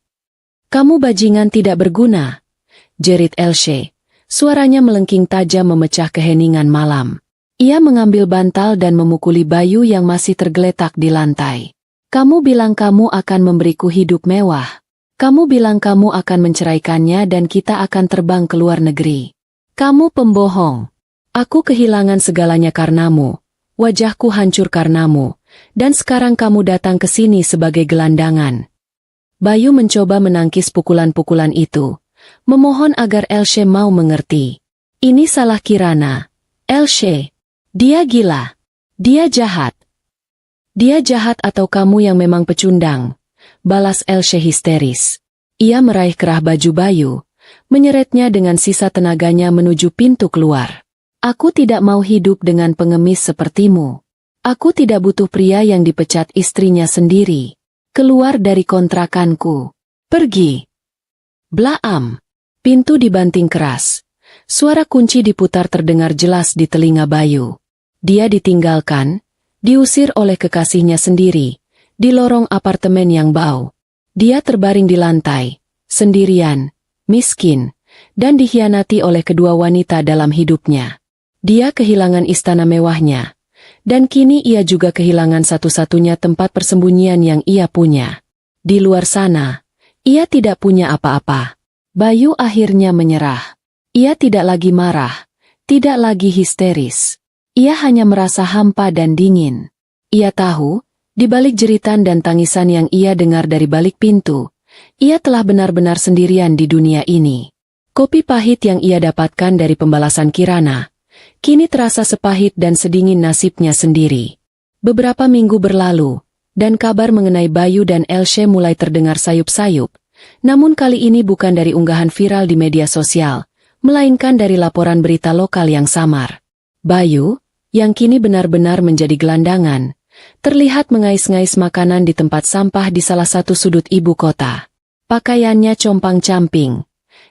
Kamu bajingan tidak berguna, jerit Elsie. Suaranya melengking tajam memecah keheningan malam. Ia mengambil bantal dan memukuli Bayu yang masih tergeletak di lantai. Kamu bilang kamu akan memberiku hidup mewah. Kamu bilang kamu akan menceraikannya dan kita akan terbang ke luar negeri. Kamu pembohong. Aku kehilangan segalanya karenamu. Wajahku hancur karenamu. Dan sekarang kamu datang ke sini sebagai gelandangan. Bayu mencoba menangkis pukulan-pukulan itu, memohon agar Elsie mau mengerti. Ini salah Kirana. Elsie, dia gila. Dia jahat. Dia jahat atau kamu yang memang pecundang, balas Elsie histeris. Ia meraih kerah baju Bayu, menyeretnya dengan sisa tenaganya menuju pintu keluar. Aku tidak mau hidup dengan pengemis sepertimu. Aku tidak butuh pria yang dipecat istrinya sendiri. Keluar dari kontrakanku. Pergi. Blaam. Pintu dibanting keras. Suara kunci diputar terdengar jelas di telinga Bayu. Dia ditinggalkan, diusir oleh kekasihnya sendiri, di lorong apartemen yang bau. Dia terbaring di lantai, sendirian, miskin, dan dikhianati oleh kedua wanita dalam hidupnya. Dia kehilangan istana mewahnya. Dan kini ia juga kehilangan satu-satunya tempat persembunyian yang ia punya. Di luar sana, ia tidak punya apa-apa. Bayu akhirnya menyerah. Ia tidak lagi marah, tidak lagi histeris. Ia hanya merasa hampa dan dingin. Ia tahu, di balik jeritan dan tangisan yang ia dengar dari balik pintu, Ia telah benar-benar sendirian di dunia ini. Kopi pahit yang ia dapatkan dari pembalasan Kirana, kini terasa sepahit dan sedingin nasibnya sendiri. Beberapa minggu berlalu, dan kabar mengenai Bayu dan Elsie mulai terdengar sayup-sayup. Namun kali ini bukan dari unggahan viral di media sosial, melainkan dari laporan berita lokal yang samar. Bayu, yang kini benar-benar menjadi gelandangan, terlihat mengais-ngais makanan di tempat sampah di salah satu sudut ibu kota. Pakaiannya compang-camping,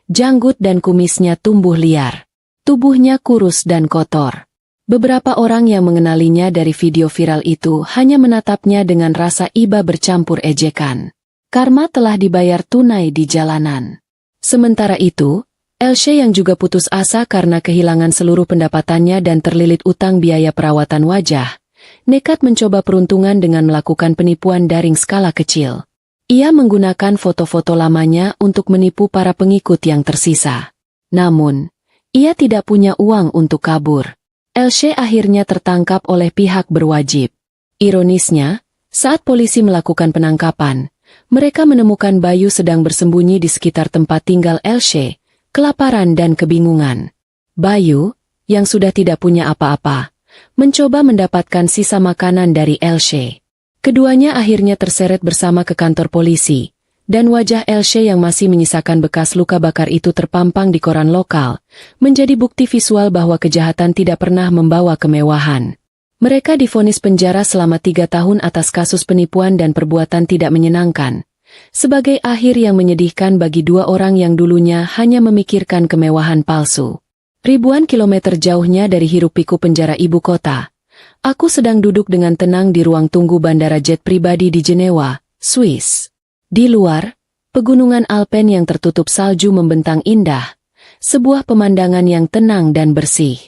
janggut dan kumisnya tumbuh liar. Tubuhnya kurus dan kotor. Beberapa orang yang mengenalinya dari video viral itu hanya menatapnya dengan rasa iba bercampur ejekan. Karma telah dibayar tunai di jalanan. Sementara itu, Elsie yang juga putus asa karena kehilangan seluruh pendapatannya dan terlilit utang biaya perawatan wajah, nekat mencoba peruntungan dengan melakukan penipuan daring skala kecil. Ia menggunakan foto-foto lamanya untuk menipu para pengikut yang tersisa. Namun, ia tidak punya uang untuk kabur. Elsie akhirnya tertangkap oleh pihak berwajib. Ironisnya, saat polisi melakukan penangkapan, mereka menemukan Bayu sedang bersembunyi di sekitar tempat tinggal Elsie, kelaparan dan kebingungan. Bayu, yang sudah tidak punya apa-apa, mencoba mendapatkan sisa makanan dari Elsie. Keduanya akhirnya terseret bersama ke kantor polisi, dan wajah Elsie yang masih menyisakan bekas luka bakar itu terpampang di koran lokal, menjadi bukti visual bahwa kejahatan tidak pernah membawa kemewahan. Mereka divonis penjara selama 3 tahun atas kasus penipuan dan perbuatan tidak menyenangkan, sebagai akhir yang menyedihkan bagi 2 orang yang dulunya hanya memikirkan kemewahan palsu. Ribuan kilometer jauhnya dari hiruk-pikuk penjara ibu kota, aku sedang duduk dengan tenang di ruang tunggu bandara jet pribadi di Jenewa, Swiss. Di luar, pegunungan Alpen yang tertutup salju membentang indah, sebuah pemandangan yang tenang dan bersih.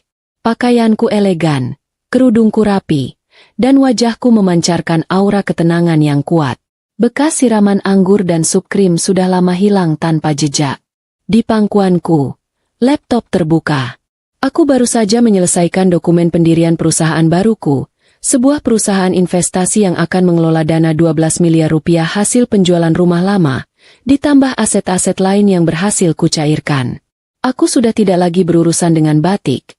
Pakaianku elegan, kerudungku rapi, dan wajahku memancarkan aura ketenangan yang kuat. Bekas siraman anggur dan sup krim sudah lama hilang tanpa jejak. Di pangkuanku, laptop terbuka. Aku baru saja menyelesaikan dokumen pendirian perusahaan baruku, sebuah perusahaan investasi yang akan mengelola dana 12 miliar rupiah hasil penjualan rumah lama, ditambah aset-aset lain yang berhasil kucairkan. Aku sudah tidak lagi berurusan dengan batik.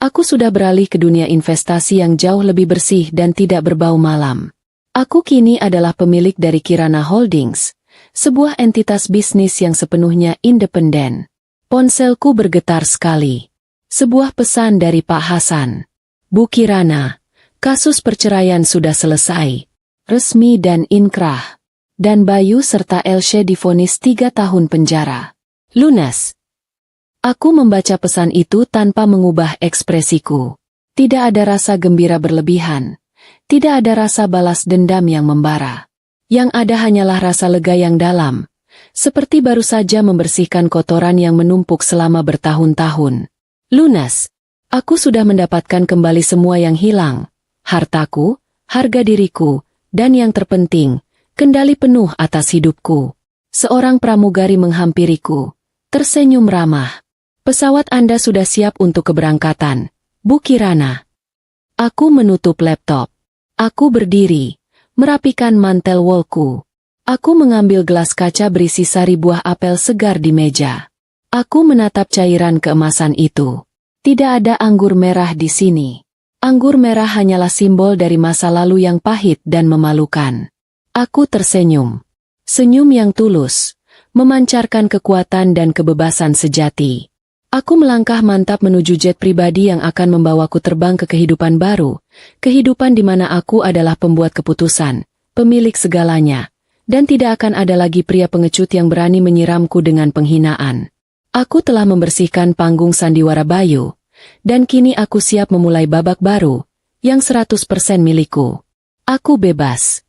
Aku sudah beralih ke dunia investasi yang jauh lebih bersih dan tidak berbau malam. Aku kini adalah pemilik dari Kirana Holdings, sebuah entitas bisnis yang sepenuhnya independen. Ponselku bergetar sekali. Sebuah pesan dari Pak Hasan. Bu Kirana, kasus perceraian sudah selesai, resmi dan inkrah. Dan Bayu serta Elsie divonis 3 tahun penjara. Lunas. Aku membaca pesan itu tanpa mengubah ekspresiku. Tidak ada rasa gembira berlebihan. Tidak ada rasa balas dendam yang membara. Yang ada hanyalah rasa lega yang dalam. Seperti baru saja membersihkan kotoran yang menumpuk selama bertahun-tahun. Lunas. Aku sudah mendapatkan kembali semua yang hilang. Hartaku, harga diriku, dan yang terpenting, kendali penuh atas hidupku. Seorang pramugari menghampiriku, tersenyum ramah. Pesawat Anda sudah siap untuk keberangkatan, Bu Kirana. Aku menutup laptop. Aku berdiri, merapikan mantel wolku. Aku mengambil gelas kaca berisi sari buah apel segar di meja. Aku menatap cairan keemasan itu. Tidak ada anggur merah di sini. Anggur merah hanyalah simbol dari masa lalu yang pahit dan memalukan. Aku tersenyum. Senyum yang tulus, memancarkan kekuatan dan kebebasan sejati. Aku melangkah mantap menuju jet pribadi yang akan membawaku terbang ke kehidupan baru, kehidupan di mana aku adalah pembuat keputusan, pemilik segalanya, dan tidak akan ada lagi pria pengecut yang berani menyiramku dengan penghinaan. Aku telah membersihkan panggung sandiwara Bayu, dan kini aku siap memulai babak baru, yang 100% milikku. Aku bebas.